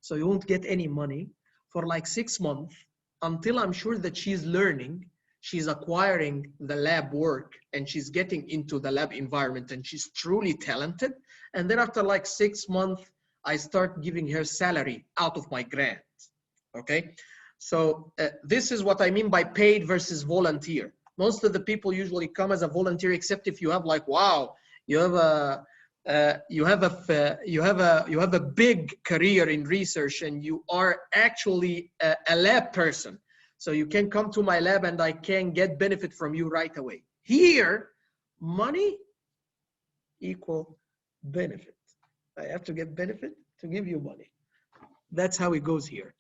so you won't get any money for like 6 months until I'm sure that she's learning. She's acquiring the lab work and she's getting into the lab environment and she's truly talented. And then after like 6 months, I start giving her salary out of my grant, okay? So this is what I mean by paid versus volunteer. Most of the people usually come as a volunteer, except if you have like, wow, you have a big career in research and you are actually a lab person. So you can come to my lab and I can get benefit from you right away. Here, money equal benefit. I have to get benefit to give you money. That's how it goes here.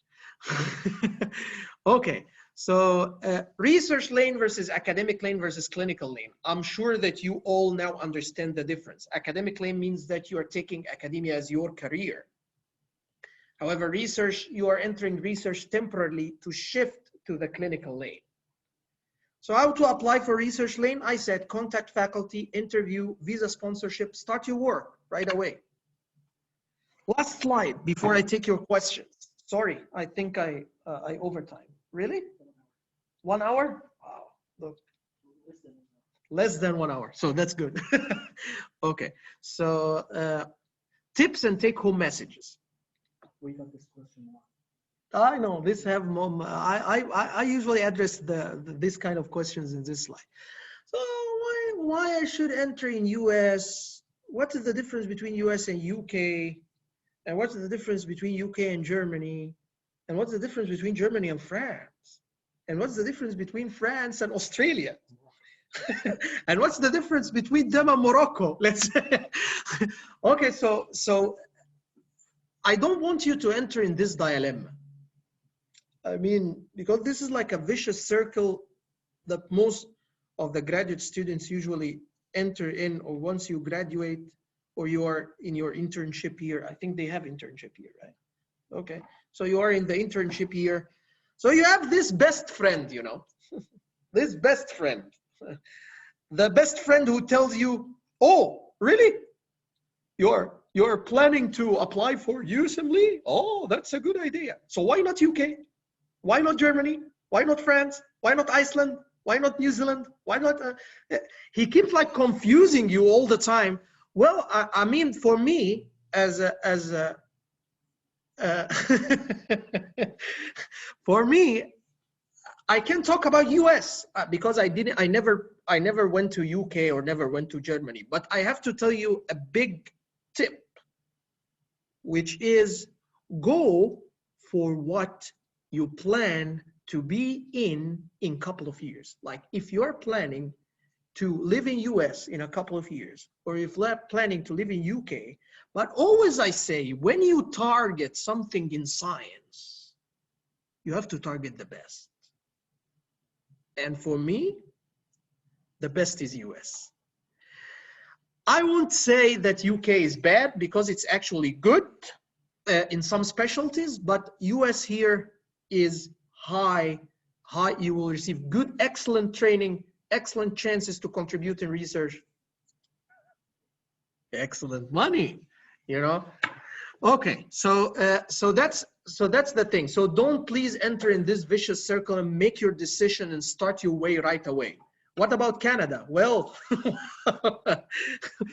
Okay, so research lane versus academic lane versus clinical lane. I'm sure that you all now understand the difference. Academic lane means that you are taking academia as your career. However, research, you are entering research temporarily to shift to the clinical lane. So how to apply for research lane? I said contact faculty, interview, visa sponsorship, start your work right away. Last slide before I take your questions. Sorry, I think I overtime. Really? 1 hour? Wow, look. Less than 1 hour, so that's good. Okay, so tips and take-home messages. We got this question. I know this have I usually address this kind of questions in this slide. So why I should enter in US? What is the difference between US and UK? And what's the difference between UK and Germany? And what's the difference between Germany and France? And what's the difference between France and Australia? And what's the difference between them and Morocco? Let's say. Okay, so I don't want you to enter in this dilemma. I mean, because this is like a vicious circle that most of the graduate students usually enter in, or once you graduate or you are in your internship year. I think they have internship year, right? Okay, so you are in the internship year. So you have this best friend, you know, this best friend, the best friend who tells you, oh, really? You're planning to apply for USMLE? Oh, that's a good idea. So why not UK? Why not Germany? Why not France? Why not Iceland? Why not New Zealand? Why not? He keeps like confusing you all the time. Well, I mean, for me, for me, I can talk about US because I never went to UK or never went to Germany. But I have to tell you a big tip, which is go for what you plan to be in a couple of years. Like if you're planning to live in US in a couple of years, or if you're planning to live in UK, but always I say, when you target something in science, you have to target the best. And for me, the best is US. I won't say that UK is bad because it's actually good in some specialties, but US here is high. You will receive good, excellent training, excellent chances to contribute in research, excellent money, you know. Okay, so that's the thing. So don't please enter in this vicious circle and make your decision and start your way right away. What about Canada? Well,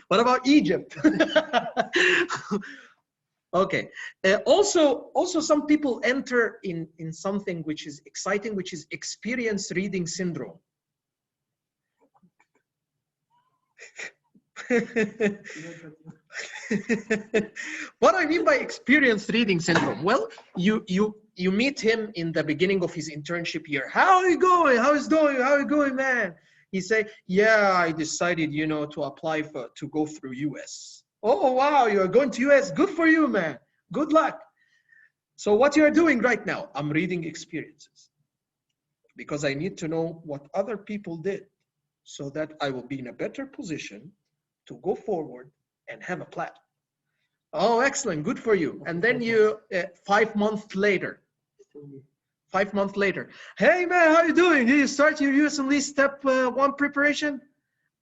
what about Egypt? Okay. Also, some people enter in something which is exciting, which is experience reading syndrome. What I mean by experienced reading syndrome? Well, you meet him in the beginning of his internship year. How are you going? How's going? How are you going, man? He say, yeah, I decided, you know, to apply to go through US. Oh, wow, you're going to US. Good for you, man. Good luck. So what you're doing right now, I'm reading experiences because I need to know what other people did so that I will be in a better position to go forward and have a plan. Oh, excellent. Good for you. And then you, 5 months later, 5 months later, hey man, how you doing? Did you start your USMLE step 1 preparation?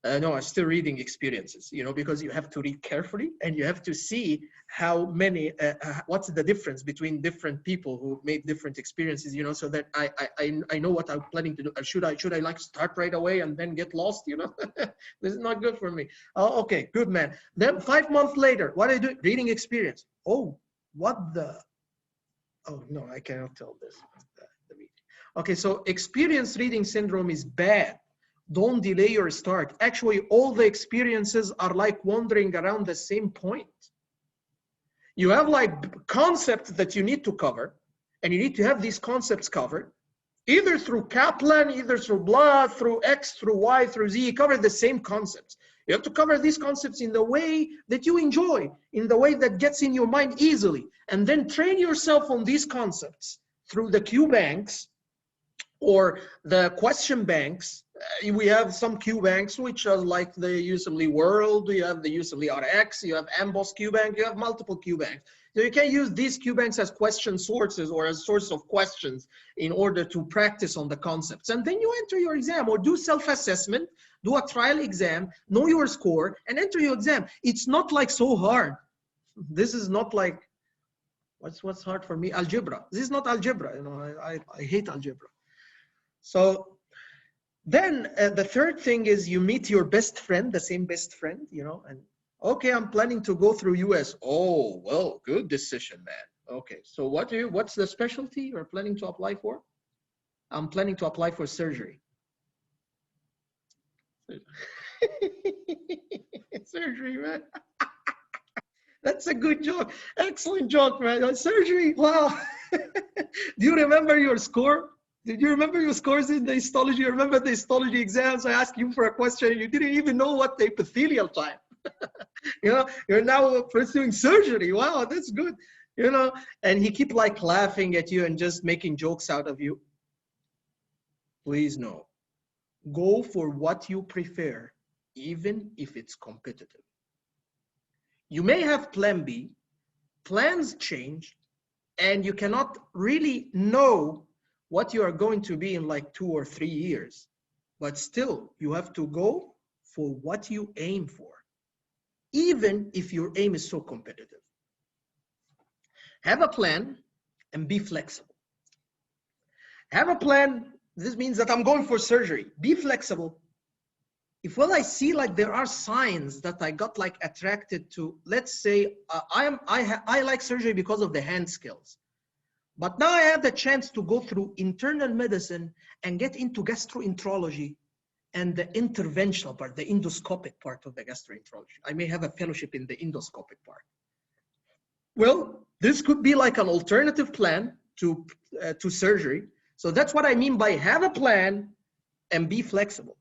No, I'm still reading experiences, you know, because you have to read carefully and you have to see how many, what's the difference between different people who made different experiences, you know, so that I know what I'm planning to do. Should I like start right away and then get lost, you know? This is not good for me. Oh, okay, good man. Then 5 months later, what are you doing? Reading experience. Oh, what the? Oh no, I cannot tell this. Okay, so experience reading syndrome is bad. Don't delay your start. Actually, all the experiences are like wandering around the same point. You have like concepts that you need to cover, and you need to have these concepts covered, either through Kaplan, either through Blood, through X, through Y, through Z. You cover the same concepts. You have to cover these concepts in the way that you enjoy, in the way that gets in your mind easily, and then train yourself on these concepts through the Q banks or the question banks. We have some Q banks which are like the USMLE World, you have the USMLE RX, you have Amboss Q bank, you have multiple Q banks. So you can use these Q banks as question sources or as source of questions in order to practice on the concepts. And then you enter your exam or do self-assessment, do a trial exam, know your score, and enter your exam. It's not like so hard. This is not like, what's hard for me? Algebra. This is not algebra, you know, I hate algebra. So then the third thing is you meet your best friend, the same best friend, you know, and okay, I'm planning to go through US. Oh, well, good decision, man. Okay, so what's the specialty you're planning to apply for? I'm planning to apply for surgery. Surgery, man. That's a good joke. Excellent joke, man. Surgery, wow. Do you remember your score? Did you remember your scores in the histology? You remember the histology exams? I asked you for a question and you didn't even know what the epithelial type. You know, you're now pursuing surgery. Wow, that's good. You know, and he keep like laughing at you and just making jokes out of you. Please no. Go for what you prefer, even if it's competitive. You may have plan B, plans change, and you cannot really know what you are going to be in like 2 or 3 years, but still you have to go for what you aim for, even if your aim is so competitive. Have a plan and be flexible. Have a plan. This means that I'm going for surgery. Be flexible. If I see like there are signs that I got like attracted to, let's say I like surgery because of the hand skills. But now I have the chance to go through internal medicine and get into gastroenterology and the interventional part, the endoscopic part of the gastroenterology. I may have a fellowship in the endoscopic part. Well, this could be like an alternative plan to surgery. So that's what I mean by have a plan and be flexible.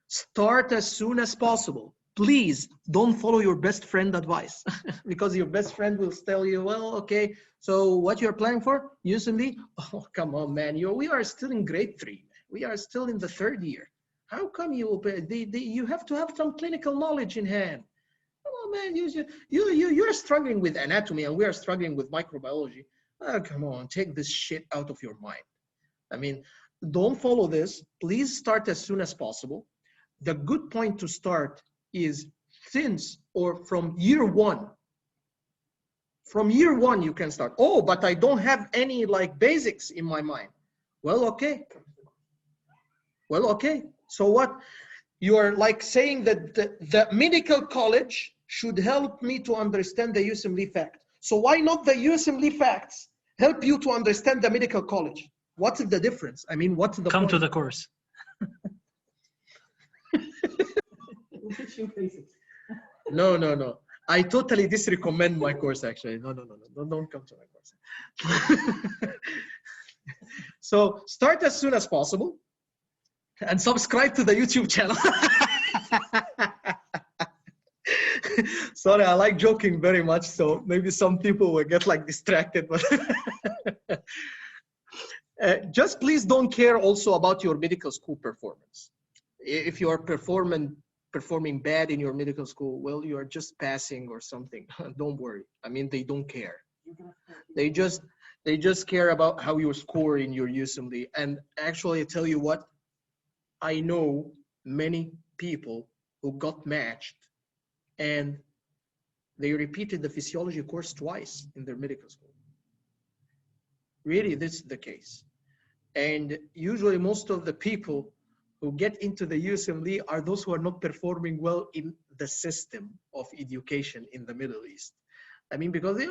Start as soon as possible. Please don't follow your best friend advice because your best friend will tell you, well, okay, so what you're planning for? USMLE? Oh, come on, man. We are still in grade 3. We are still in the 3rd year. How come you have to have some clinical knowledge in hand? Oh, man, you're struggling with anatomy and we are struggling with microbiology. Oh, come on, take this shit out of your mind. I mean, don't follow this. Please start as soon as possible. The good point to start is since or from year 1. From year 1 you can start. Oh, but I don't have any like basics in my mind. Well, okay. Well, okay. So what? You are like saying that the medical college should help me to understand the USMLE fact. So why not the USMLE facts help you to understand the medical college? What's the difference? I mean, what's the Come point? to the course. No. I totally disrecommend my course actually. No, don't come to my course. So start as soon as possible and subscribe to the YouTube channel. Sorry, I like joking very much, so maybe some people will get like distracted, but just please don't care also about your medical school performance. If you are performing bad in your medical school, well, you are just passing or something. Don't worry. I mean, they don't care. They just care about how you score in your USMLE. And actually, I tell you what, I know many people who got matched and they repeated the physiology course twice in their medical school. Really, this is the case. And usually most of the people who get into the USMLE are those who are not performing well in the system of education in the Middle East. I mean, because they,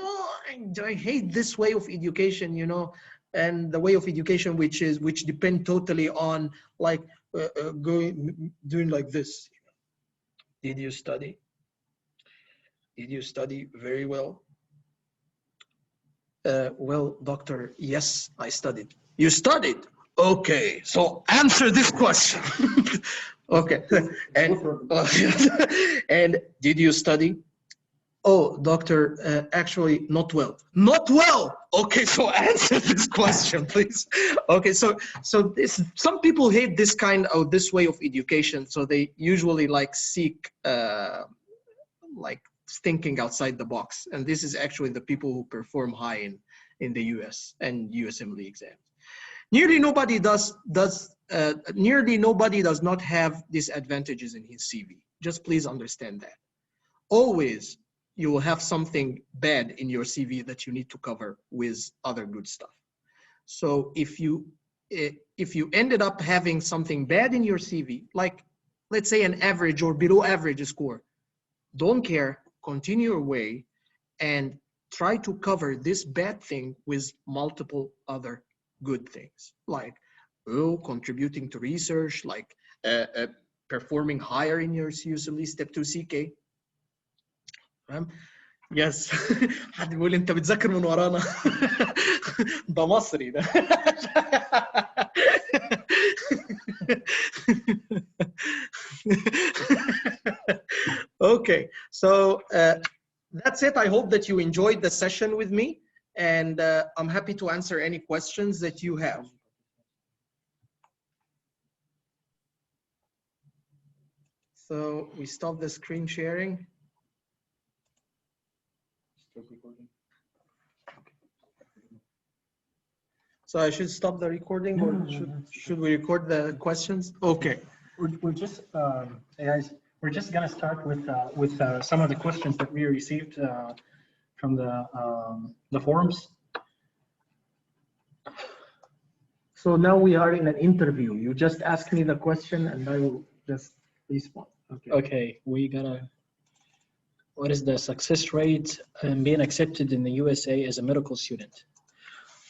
I hate this way of education, you know, and the way of education which depend totally on like doing like this. Did you study? Did you study very well? Well, doctor, yes, I studied. You studied? Okay, so answer this question. Okay, and did you study? Oh, doctor, actually not well. Not well. Okay, so answer this question, please. Okay, so this, some people hate this kind of this way of education, so they usually like seek like thinking outside the box, and this is actually the people who perform high in the US and USMLE exams. Nearly nobody does not have these advantages in his CV. Just please understand that. Always you will have something bad in your CV that you need to cover with other good stuff. So if you ended up having something bad in your CV, like let's say an average or below average score, don't care, continue your way and try to cover this bad thing with multiple other good things, like contributing to research, like performing higher in your USMLE Step 2 CK. Yes. حد بيقول انت بتذاكر من ورانا. ده مصري ده. Okay, so that's it. I hope that you enjoyed the session with me, and I'm happy to answer any questions that you have. So we stop the screen sharing. So I should stop the recording, or should we record the questions? Okay. We're just guys, we're just gonna start with some of the questions that we received from the forums. So now we are in an interview. You just ask me the question and I will just respond. Okay. Okay, we gotta. What is the success rate in being accepted in the USA as a medical student?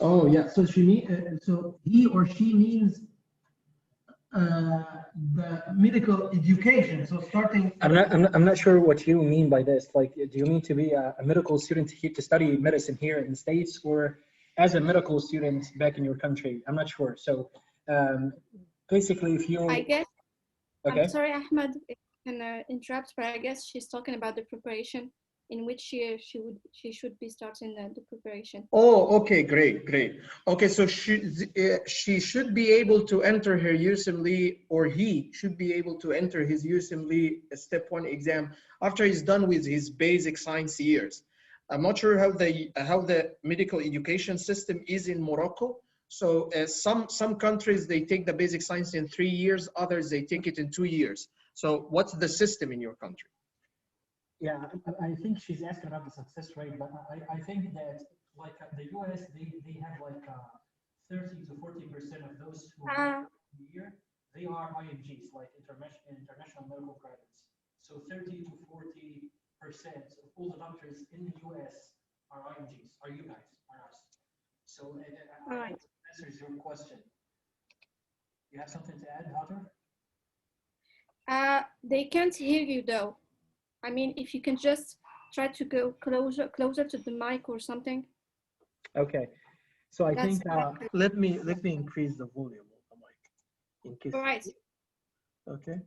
Oh yeah, so so he or she means the medical education. So starting. I'm not sure what you mean by this. Like, do you mean to be a medical student to study medicine here in the States, or as a medical student back in your country? I'm not sure. So basically, if you. I guess. Okay. I'm sorry, Ahmed, if I can interrupt, but I guess she's talking about the preparation in which she should be starting the preparation. Oh, okay, great. Okay, so she should be able to enter her USMLE, or he should be able to enter his USMLE Step 1 exam after he's done with his basic science years. I'm not sure how the medical education system is in Morocco. So some countries, they take the basic science in 3 years, others they take it in 2 years. So what's the system in your country? Yeah, I think she's asking about the success rate, but I think that like the US, they have like 30 to 40% of those who are here, they are IMGs, like international medical graduates. So 30 to 40% of all the doctors in the US are IMGs, are you guys, are us. So I hope that answers your question. You have something to add, Doctor? They can't hear you though. I mean, if you can just try to go closer to the mic or something. Okay. So I That's think let me increase the volume of the mic in case. all right. Okay.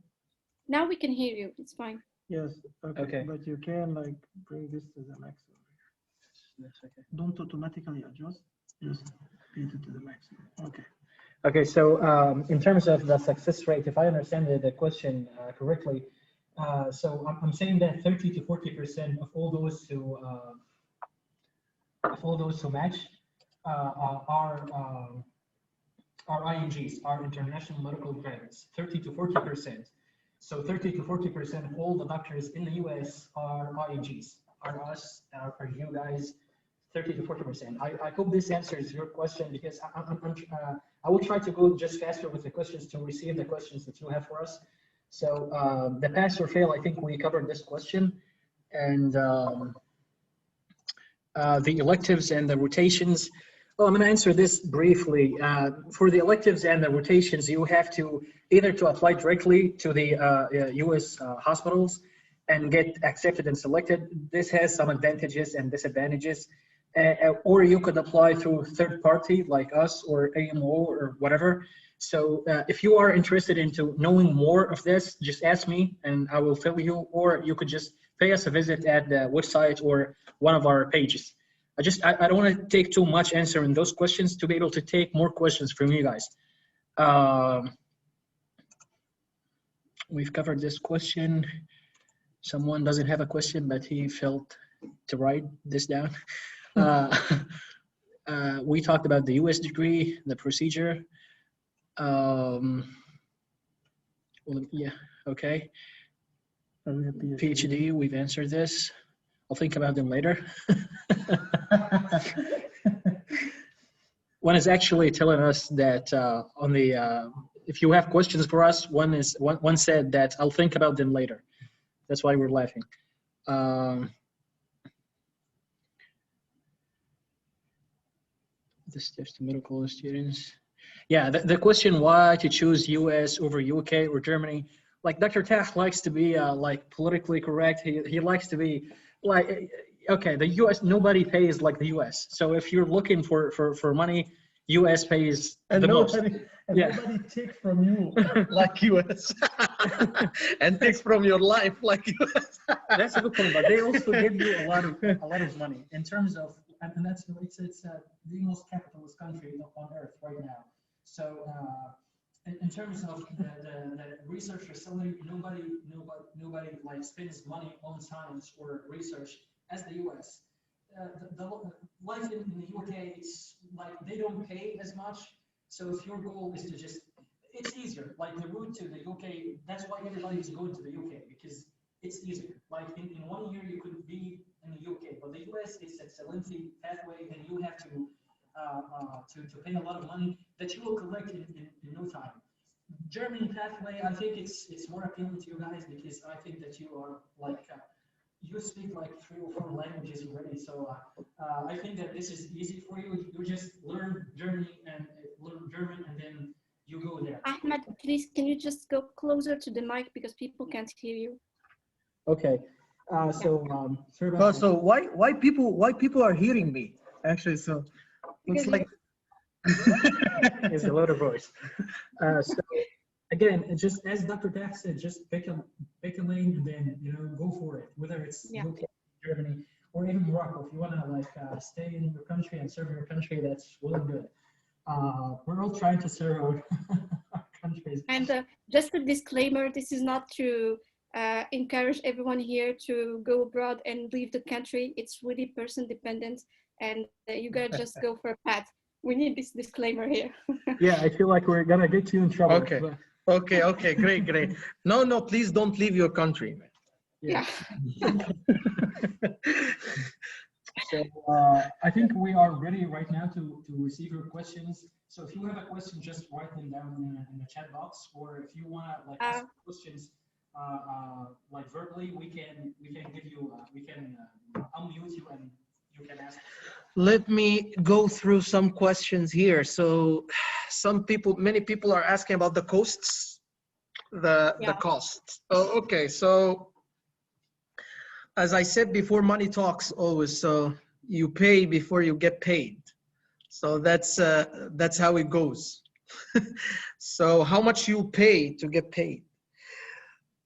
Now we can hear you. It's fine. Yes. Okay. Okay. But you can like bring this to the maximum. That's okay. Don't automatically adjust. Just beat it to the maximum. Okay. Okay, so in terms of the success rate, if I understand the question correctly, so I'm saying that 30 to 40% of all those who match are IMGs, are international medical graduates. 30 to 40%. So 30 to 40% of all the doctors in the US are IMGs. Are us? Are you guys? 30 to 40%. I hope this answers your question because I will try to go just faster with the questions to receive the questions that you have for us. So the pass or fail, I think we covered this question, and the electives and the rotations. Well, I'm going to answer this briefly. For the electives and the rotations, you have to either to apply directly to the US hospitals and get accepted and selected. This has some advantages and disadvantages. Or you could apply through third party like us or AMO or whatever. So if you are interested into knowing more of this, just ask me and I will tell you, or you could just pay us a visit at the website or one of our pages. I don't want to take too much answering those questions to be able to take more questions from you guys. We've covered this question. Someone doesn't have a question, but he felt to write this down. We talked about the US degree, the procedure. Well, yeah, okay. PhD, we've answered this. I'll think about them later. One is actually telling us that on the if you have questions for us, one said that I'll think about them later. That's why we're laughing. The steps to medical students. Yeah, the question why to choose US over UK or Germany. Like Dr. Ta likes to be like politically correct. He likes to be like, okay, the US, nobody pays like the US. So if you're looking for money, US pays the most. And nobody takes from you like US and takes from your life like US. That's a good point, but they also give you a lot of money in terms of, and that's it's the most capitalist country on earth right now. So in terms of the research facility, nobody like spends money on science or research as the US. The life in the UK, it's like they don't pay as much. So if your goal is to just, it's easier. Like the route to the UK, that's why everybody is going to the UK because it's easier. Like in 1 year you could be in the UK, but the US it's a lengthy pathway, and you have to pay a lot of money that you will collect in no time. German pathway, I think it's more appealing to you guys because I think that you are like you speak like 3 or 4 languages already, so I think that this is easy for you. You just learn German and then you go there. Ahmed, please, can you just go closer to the mic because people can't hear you? Okay. So why people are hearing me actually? So it's like it's a louder voice. So again, just as Dr. Dax said, just pick a lane and then go for it. Whether it's UK, Germany, or even Morocco, if you want to like stay in your country and serve your country, that's well and good. We're all trying to serve our countries. And just a disclaimer: this is not to encourage everyone here to go abroad and leave the country. It's really person dependent, and you gotta just go for a path. We need this disclaimer here. Yeah, I feel like we're gonna get you in trouble. Okay. Okay, great. No, please don't leave your country, man. Yeah. So I think we are ready right now to receive your questions. So if you have a question, just write them down in the chat box, or if you want to like ask questions like verbally, we can give you we can unmute you and you can ask. Let me go through some questions here. So many people are asking about the costs, the costs. Oh, okay, so as I said before, money talks always. So you pay before you get paid. So that's how it goes. So how much you pay to get paid?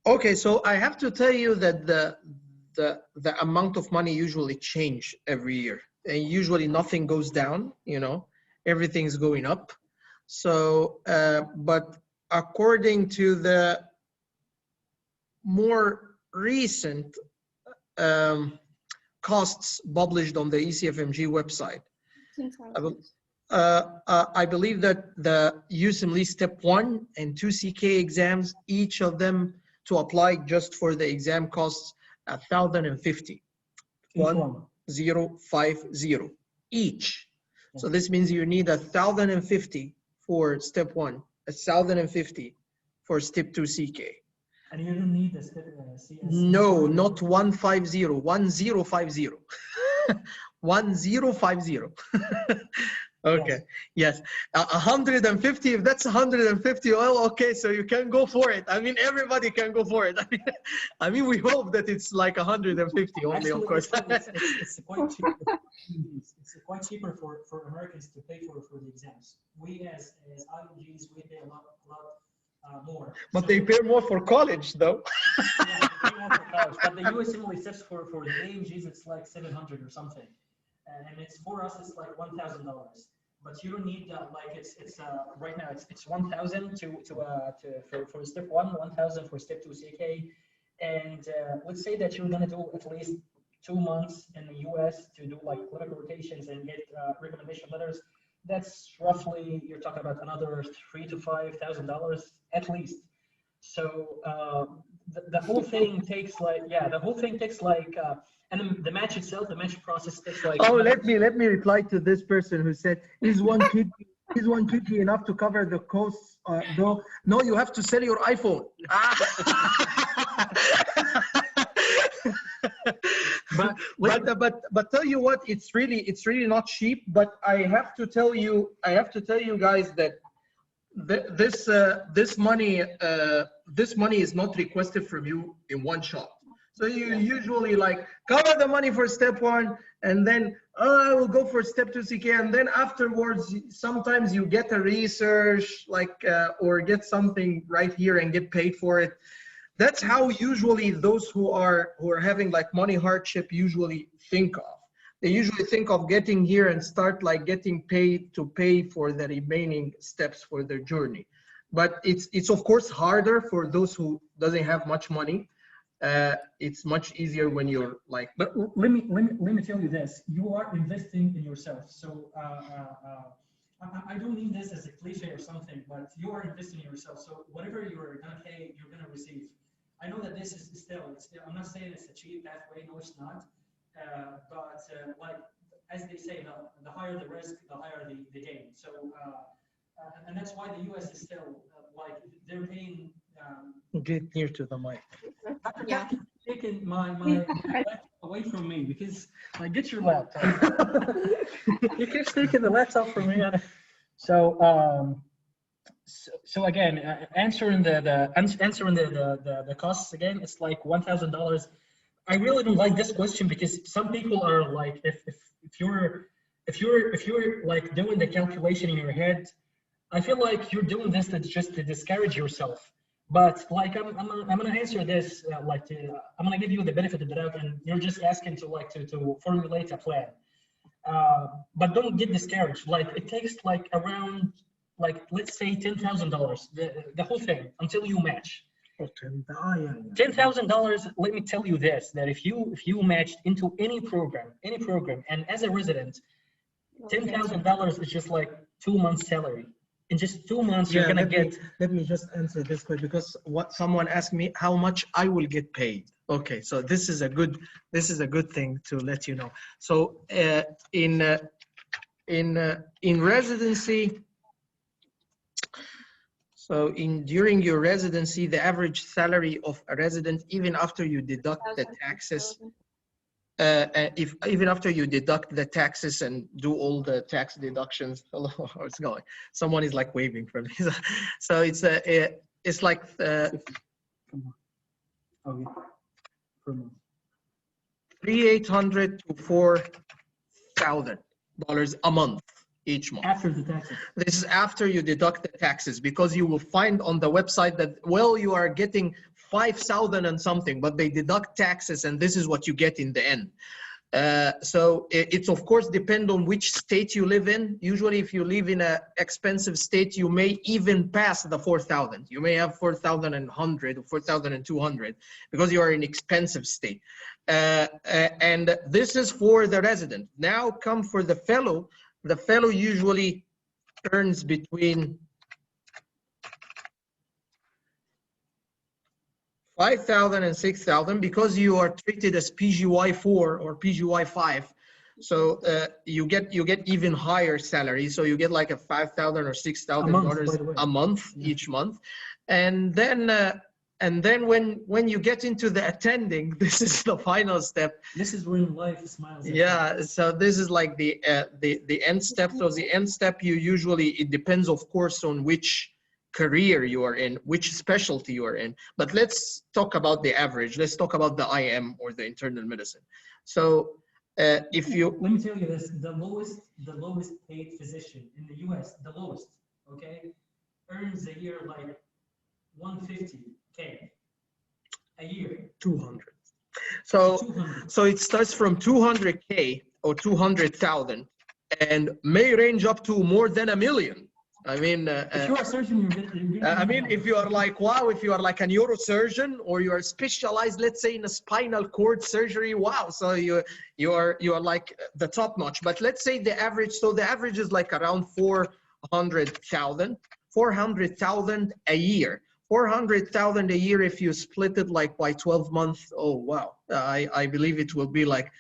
Okay, so I have to tell you that the amount of money usually change every year, and usually nothing goes down. You know, everything's going up. So, but according to the more recent costs published on the ECFMG website, I believe that the USMLE Step 1 and 2 CK exams, each of them to apply just for the exam costs 1,050. 1,050 each. So this means you need 1,050 for Step 1, 1,050 for Step 2 CK. And you don't need a step CS? No, not 150, 1050. 1050. Okay, yes. 150, if that's 150, well, okay, so you can go for it. I mean, everybody can go for it. I mean, we hope that it's like 150 only, actually, of course. It's quite cheaper. It's quite cheaper for Americans to pay for the exams. We as IMGs, we pay a lot more. But so, they pay more for college, though. Yeah, they pay more for college. But the USMLE steps for the IMGs, it's like 700 or something. And it's for us, it's like $1,000. But you don't need like it's right now it's 1,000 for Step 1, 1,000 for Step 2 CK, and let's say that you're gonna do at least 2 months in the US to do like clinical rotations and get recommendation letters. That's roughly, you're talking about another $3,000 to $5,000 at least. So the whole thing takes like, the whole thing takes like, and then the match itself, the match process takes like. Oh, let me reply to this person who said, is one kidney enough to cover the costs? No, you have to sell your iPhone. But tell you what, it's really not cheap. But I have to tell you guys that this money is not requested from you in one shot. So you usually like cover the money for Step 1, and then I will go for Step 2 CK, and then afterwards sometimes you get a research like or get something right here and get paid for it. That's how usually those who are having like money hardship usually think of. They usually think of getting here and start like getting paid to pay for the remaining steps for their journey. But it's of course harder for those who doesn't have much money. It's much easier when you're like. But let me tell you this: you are investing in yourself. So I don't mean this as a cliche or something, but you are investing in yourself. So whatever you're gonna pay, you're gonna receive. I know that this is still. I'm not saying it's a cheap pathway. No, it's not. But like as they say, the higher the risk, the higher the gain. So and that's why the U.S. is still like they're paying. Get near to the mic. Yeah. Taking my laptop away from me because like get your laptop. You keep taking the laptop from me. So again, answering the costs again, it's like $1,000. I really don't like this question because some people are like, if you're like doing the calculation in your head, I feel like you're doing this just to discourage yourself. But like I'm gonna answer this I'm gonna give you the benefit of the doubt, and you're just asking to formulate a plan. But don't get discouraged. Like it takes like around let's say $10,000 the whole thing until you match. $10,000. Let me tell you this: that if you matched into any program, and as a resident, $10,000 is just like 2 months' salary. In just 2 months, you're gonna get. Let me just answer this question because what someone asked me how much I will get paid. Okay, so this is a good thing to let you know. So in residency, so during your residency, the average salary of a resident, even after you deduct the taxes. Even after you deduct the taxes and do all the tax deductions, hello, how's it going? Someone is like waving for me. So it's like Okay. $3,800 to $4,000 a month, each month. After the taxes. This is after you deduct the taxes, because you will find on the website that, well, you are getting 5,000 and something, but they deduct taxes, and this is what you get in the end. So it's of course depend on which state you live in. Usually if you live in an expensive state, you may even pass the 4,000. You may have 4,100 or 4,200 because you are in expensive state. And this is for the resident. Now come for the fellow. The fellow usually earns between 5,000 and 6,000 because you are treated as PGY4 or PGY5. So you get even higher salary. So you get like a $5,000 or $6,000 a month, each month. And then when you get into the attending, this is the final step. This is when life smiles. Yeah. So this is like the end step. So the end step, you usually, it depends, of course, on which career you are in, which specialty you are in. But let's talk about the average. Let's talk about the IM or the internal medicine. So if you, let me tell you this, the lowest paid physician in the US, the lowest, okay, earns a year like 150K a year. 200. So 200. So it starts from 200K or 200,000 and may range up to more than $1 million. I mean, if you're a surgeon, I mean, if you are like, wow, if you are like a neurosurgeon or you are specialized, let's say in a spinal cord surgery, wow. So you are like the top notch. But let's say the average, so the average is like around 400,000 a year. 400,000 a year, if you split it like by 12 months, oh wow, I believe it will be like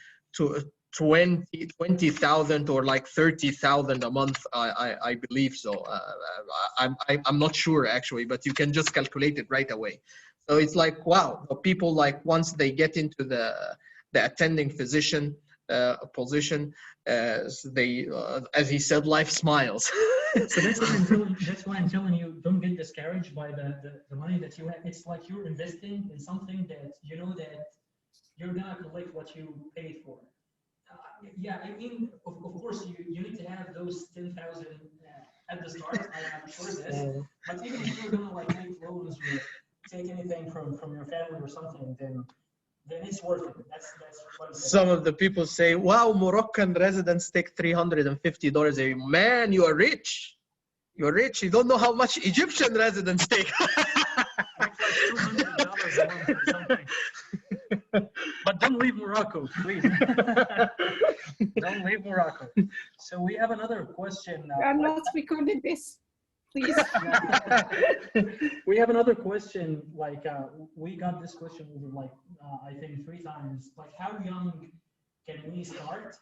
20,000 or like 30,000 a month. I believe so. I'm not sure actually, but you can just calculate it right away. So it's like, wow, people like once they get into the attending physician position, they, as he said, life smiles. So that's why I'm telling you, don't get discouraged by the money that you have. It's like you're investing in something that you know that you're gonna collect what you paid for. Yeah, I mean, of course, you need to have those 10,000 at the start. I'm sure this. But even if you're gonna like take loans or take anything from your family or something, then it's worth it. That's what I'm saying. Some of the people say, wow, Moroccan residents take $350 a year. Man, you are rich. You're rich. You don't know how much Egyptian residents take. Like $200 a month or something. But don't leave Morocco, please. Don't leave Morocco. So we have another question. I'm not recording this, please. We have another question. Like we got this question over like I think 3 times. Like, how young can we start?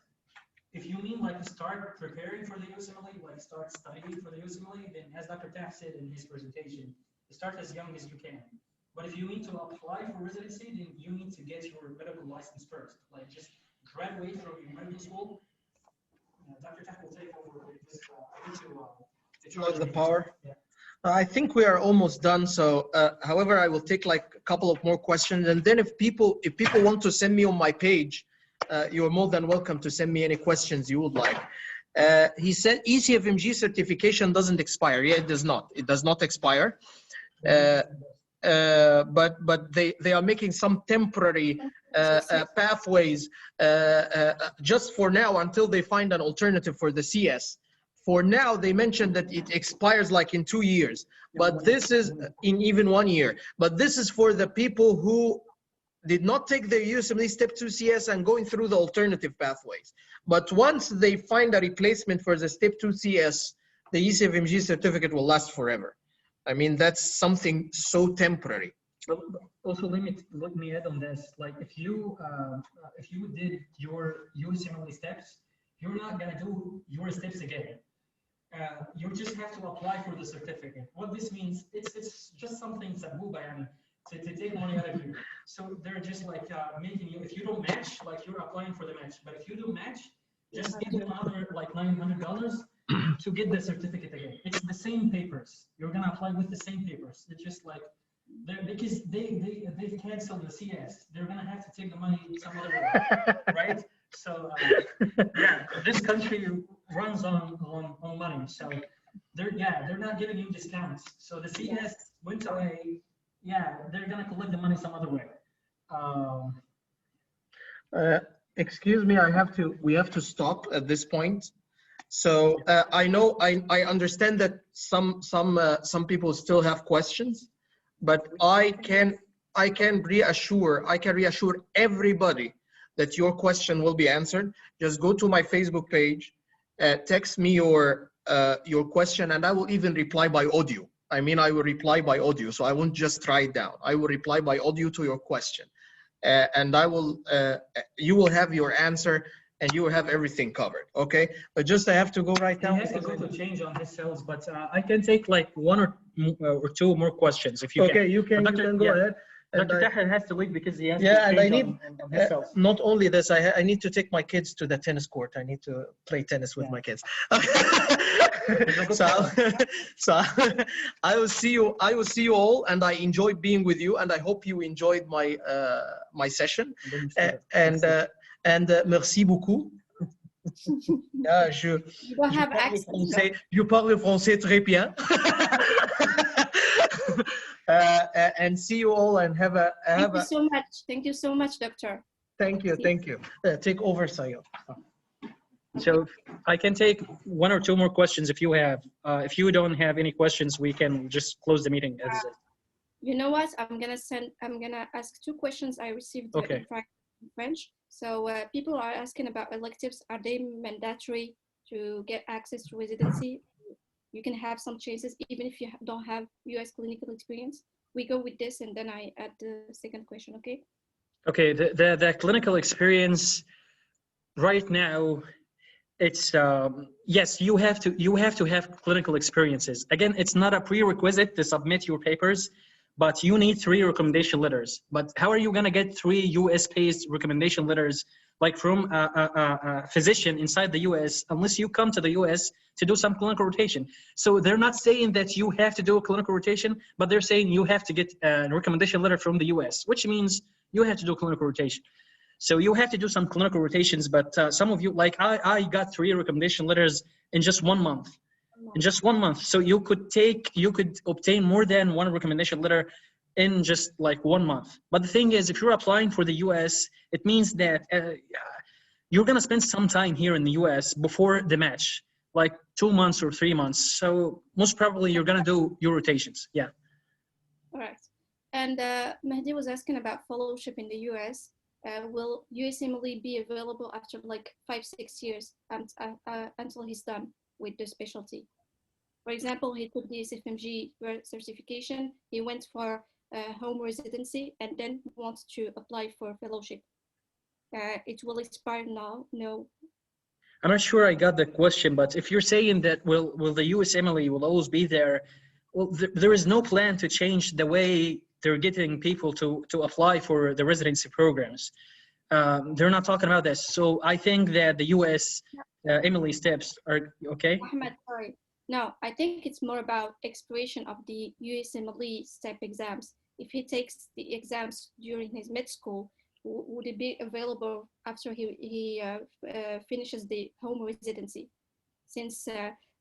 If you mean like start preparing for the USMLE, like start studying for the USMLE, then as Dr. Ta7 said in his presentation, start as young as you can. But if you need to apply for residency, then you need to get your medical license first. Like just graduate from your medical school. Dr. Ta7 will take over with this. I need to charge the power. Yeah. I think we are almost done. So, however, I will take like a couple of more questions, and then if people want to send me on my page, you are more than welcome to send me any questions you would like. He said ECFMG certification doesn't expire. Yeah, it does not. It does not expire. But they are making some temporary pathways just for now until they find an alternative for the CS. For now, they mentioned that it expires like in 2 years, but this is in even 1 year. But this is for the people who did not take the USMLE Step 2 CS and going through the alternative pathways. But once they find a replacement for the Step 2 CS, the ECFMG certificate will last forever. I mean, that's something so temporary. But also, let me add on this. Like, if you did your USMLE steps, you're not gonna do your steps again. You just have to apply for the certificate. What this means, it's just something taboo, to take money out of you. So they're just like making you, if you don't match, like you're applying for the match. But if you don't match, just give them another like $900 to get the certificate again. It's the same papers. You're gonna apply with the same papers. It's just like Because they've canceled the CS. They're gonna have to take the money some other way, right? So yeah, this country runs on money. So they're not giving you discounts. So the CS went away. Yeah, they're gonna collect the money some other way. Excuse me, we have to stop at this point. So I know, I understand that some people still have questions, but I can reassure everybody that your question will be answered. Just go to my Facebook page, text me your question, and I will even reply by audio. I mean, I will reply by audio, so I won't just write down. I will reply by audio to your question, and I will. You will have your answer, and you will have everything covered. Okay, but just I have to go right now. He has to go to change on his cells, but I can take like one or two more questions if you can. Okay, you can go ahead. Dr. Ta7 has to leave because he has to and I change need on his cells. not only this, I need to take my kids to the tennis court. I need to play tennis with my kids. so I will see you all, and I enjoyed being with you, and I hope you enjoyed my my session. And merci beaucoup. You don't have accent. Je parle français très bien. And see you all, and Thank you so much. Thank you so much, Doctor. Thank you. Take over, Sayo. So I can take one or two more questions if you have. If you don't have any questions, we can just close the meeting. You know what? I'm gonna ask two questions I received in French. So people are asking about electives. Are they mandatory to get access to residency? You can have some choices even if you don't have US clinical experience. We go with this, and then I add the second question, okay? Okay, the clinical experience right now, it's yes, you have to have clinical experiences. Again, it's not a prerequisite to submit your papers, but you need 3 recommendation letters. But how are you gonna get 3 US-based recommendation letters, like from a physician inside the US, unless you come to the US to do some clinical rotation? So they're not saying that you have to do a clinical rotation, but they're saying you have to get a recommendation letter from the US, which means you have to do clinical rotation. So you have to do some clinical rotations, but some of you, like I got 3 recommendation letters in just 1 month. In just 1 month. So you could obtain more than 1 recommendation letter in just like 1 month. But the thing is, if you're applying for the US, it means that you're gonna spend some time here in the US before the match, like 2 months or 3 months. So most probably you're gonna do your rotations. Yeah. All right. And Mehdi was asking about fellowship in the US. Will USMLE be available after like 5-6 years until he's done with the specialty? For example, he took the SFMG certification, he went for home residency, and then wants to apply for fellowship. It will expire now? No. I'm not sure I got the question, but if you're saying that will the USMLE will always be there, well, there is no plan to change the way they're getting people to apply for the residency programs. They're not talking about this. So I think that the US MLE steps are okay. Ahmed, sorry. No, I think it's more about expiration of the USMLE step exams. If he takes the exams during his med school, would it be available after he finishes the home residency? Since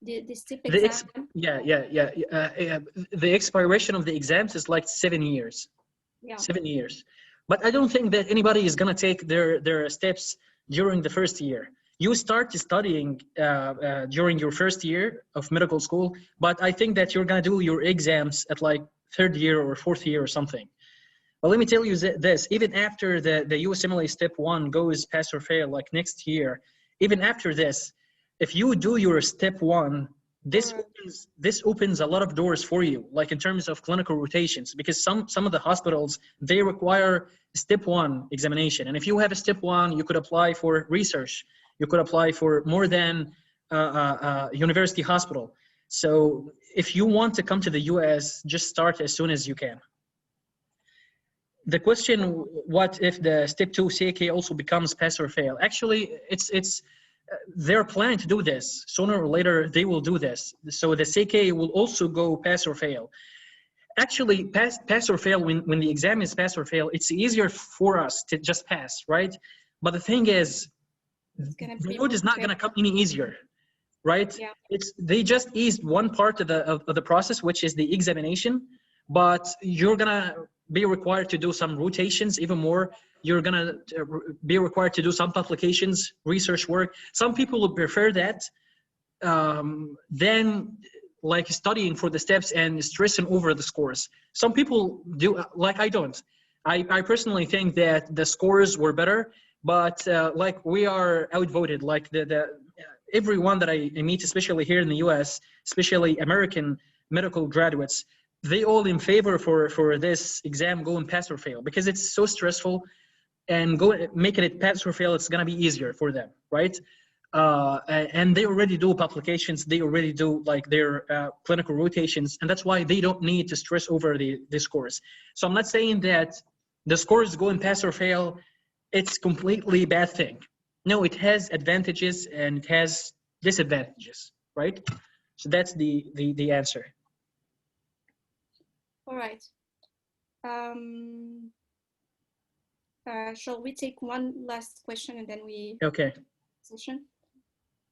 the step exam. The expiration of the exams is like 7 years. Yeah. 7 years. But I don't think that anybody is gonna take their steps during the first year. You start studying during your first year of medical school, but I think that you're gonna do your exams at like 3rd year or 4th year or something. But let me tell you this, even after the USMLE step 1 goes pass or fail like next year, even after this, if you do your step 1, this opens a lot of doors for you, like in terms of clinical rotations, because some of the hospitals, they require step 1 examination. And if you have a step 1, you could apply for research. You could apply for more than university hospital. So if you want to come to the US, just start as soon as you can. The question, what if the step 2 CK also becomes pass or fail? Actually, they're planning to do this. Sooner or later, they will do this. So the CK will also go pass or fail. actually pass or fail, when the exam is pass or fail, it's easier for us to just pass, right? But the thing is, the road is not going to come any easier, right? Yeah. They just eased one part of the process, which is the examination, but you're going to be required to do some rotations even more. You're going to be required to do some publications, research work. Some people would prefer that than like studying for the steps and stressing over the scores. Some people do, like I don't. I personally think that the scores were better, but like we are outvoted. Like everyone that I meet, especially here in the US, especially American medical graduates, they all in favor for this exam going pass or fail because it's so stressful, and making it pass or fail, it's gonna be easier for them, right? And they already do publications, they already do like their clinical rotations, and that's why they don't need to stress over the scores. So I'm not saying that the scores going pass or fail, it's completely bad thing. No, it has advantages and it has disadvantages, right? So that's the answer. All right. Shall we take one last question and then we Okay. session?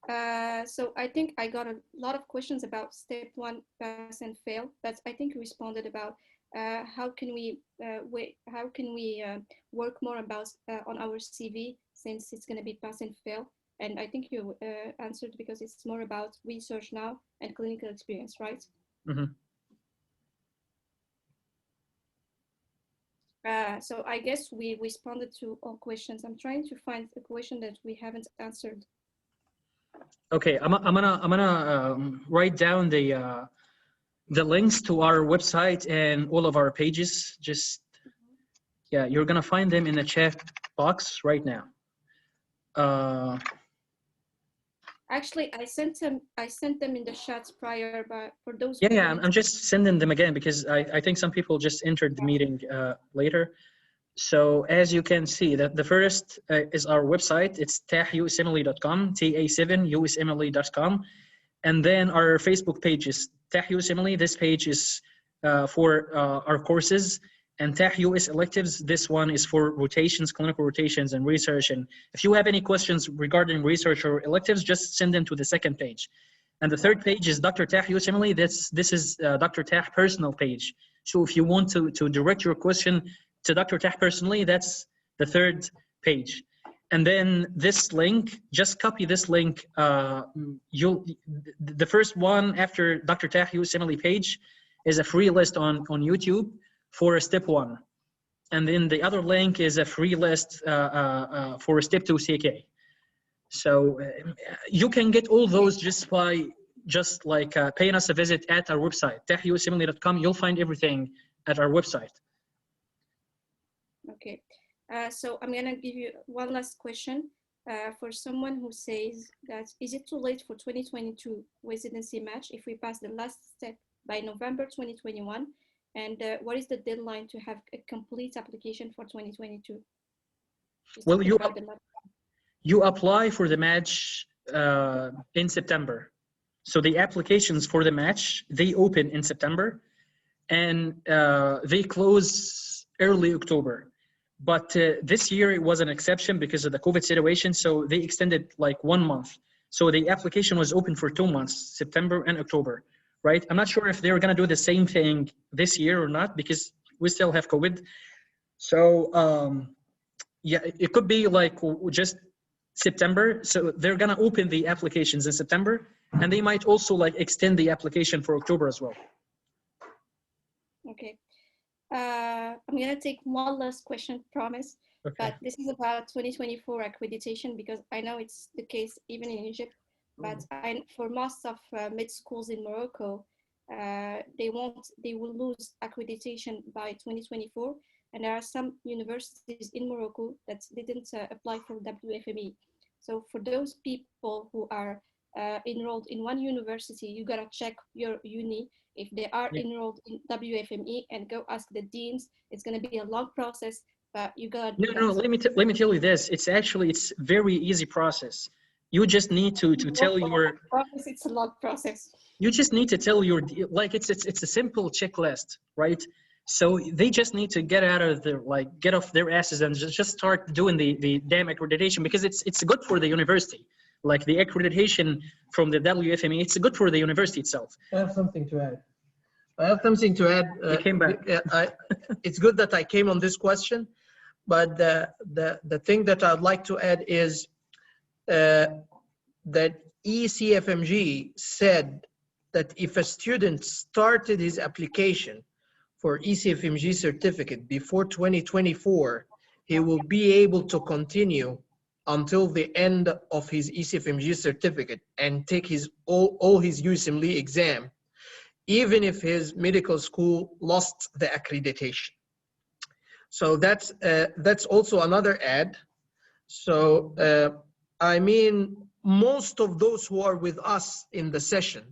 So I think I got a lot of questions about step 1 pass and fail, but I think we responded about how can we work more about on our CV since it's going to be pass and fail. And I think you answered because it's more about research now and clinical experience, right? Mm-hmm. So I guess we responded to all questions. I'm trying to find a question that we haven't answered. Okay, I'm gonna write down the links to our website and all of our pages. Just yeah, you're gonna find them in the chat box right now. Actually, I sent them in the chats prior, but for those yeah, I'm just sending them again because I think some people just entered the meeting later. So as you can see, that the first is our website. It's ta7usmle.com, ta7usmle.com. And then our Facebook page is Ta7 USMLE. This page is for our courses. And Ta7 US Electives, this one is for rotations, clinical rotations, and research. And if you have any questions regarding research or electives, just send them to the second page. And the third page is Dr. Ta7 USMLE. This is Dr. Ta7 personal page. So if you want to direct your question to Dr. Ta7 personally, that's the third page. And then this link, just copy this link. The first one after Dr. Ta7 USMLE page is a free list on YouTube for step 1. And then the other link is a free list for step 2 CK. So you can get all those just by paying us a visit at our website, ta7usmle.com. You'll find everything at our website. Okay. So I'm going to give you one last question for someone who says that, is it too late for 2022 residency match if we pass the last step by November 2021? And what is the deadline to have a complete application for 2022? Well, you apply for the match in September. So the applications for the match, they open in September and they close early October. But this year it was an exception because of the COVID situation. So they extended like 1 month. So the application was open for 2 months, September and October, right? I'm not sure if they're gonna do the same thing this year or not because we still have COVID. So yeah, it could be like just September. So they're gonna open the applications in September and they might also like extend the application for October as well. Okay. I'm going to take one last question, promise. Okay. But this is about 2024 accreditation because I know it's the case even in Egypt. But for most of med schools in Morocco, they will lose accreditation by 2024. And there are some universities in Morocco that didn't apply for WFME. So for those people who are enrolled in one university, you gotta check your uni if they are enrolled in WFME and go ask the deans. It's going to be a long process, but you got no. Let me tell you this. It's very easy process. You just need to tell your, It's a long process. you just need to tell your, like it's a simple checklist, right? So they just need to get out of their, like, get off their asses and just start doing the damn accreditation, because it's good for the university. Like the accreditation from the WFME, it's good for the university itself. I have something to add. I have something to add. You came back. It's good that I came on this question, but the thing that I'd like to add is that ECFMG said that if a student started his application for ECFMG certificate before 2024, he will be able to continue until the end of his ECFMG certificate and take his all his USMLE exam, even if his medical school lost the accreditation. So that's also another add. So I mean, most of those who are with us in the session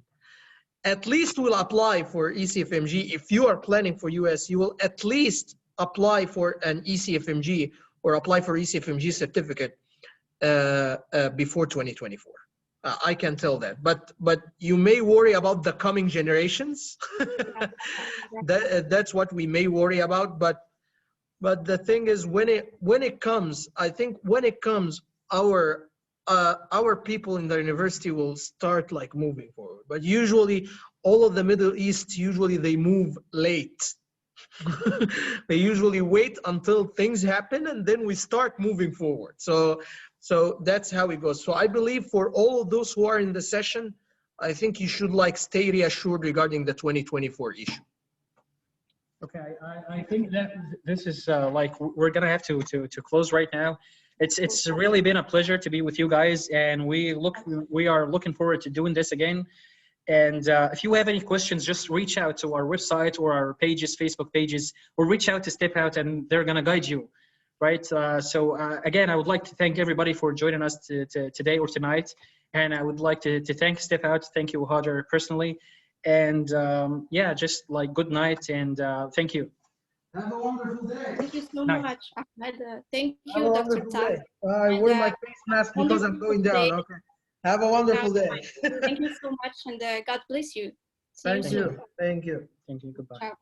at least will apply for ECFMG. If you are planning for US, you will at least apply for an ECFMG or apply for ECFMG certificate before 2024. I can tell that, but you may worry about the coming generations. That's what we may worry about. But the thing is, when it comes, I think when it comes, our people in the university will start like moving forward. But usually, all of the Middle East, usually they move late. They usually wait until things happen and then we start moving forward. So that's how it goes. So I believe for all of those who are in the session, I think you should like stay reassured regarding the 2024 issue. Okay, I think that this is like we're gonna have to close right now. It's really been a pleasure to be with you guys, and we are looking forward to doing this again. And if you have any questions, just reach out to our website or our pages, Facebook pages, or reach out to Stepout, and they're gonna guide you, right? Again, I would like to thank everybody for joining us today or tonight, and I would like to thank Stepout. Thank you, Hajar, personally, and yeah, just like good night and thank you. Have a wonderful day. Thank you so Nice. much, Ahmed. Thank Have you, a Dr. wonderful Ta7. day. I wear my face mask because I'm going down. Okay. Have a wonderful day. Thank you so much, and God bless you. See Thank you soon. you. Thank you. Thank you. Goodbye. Ciao.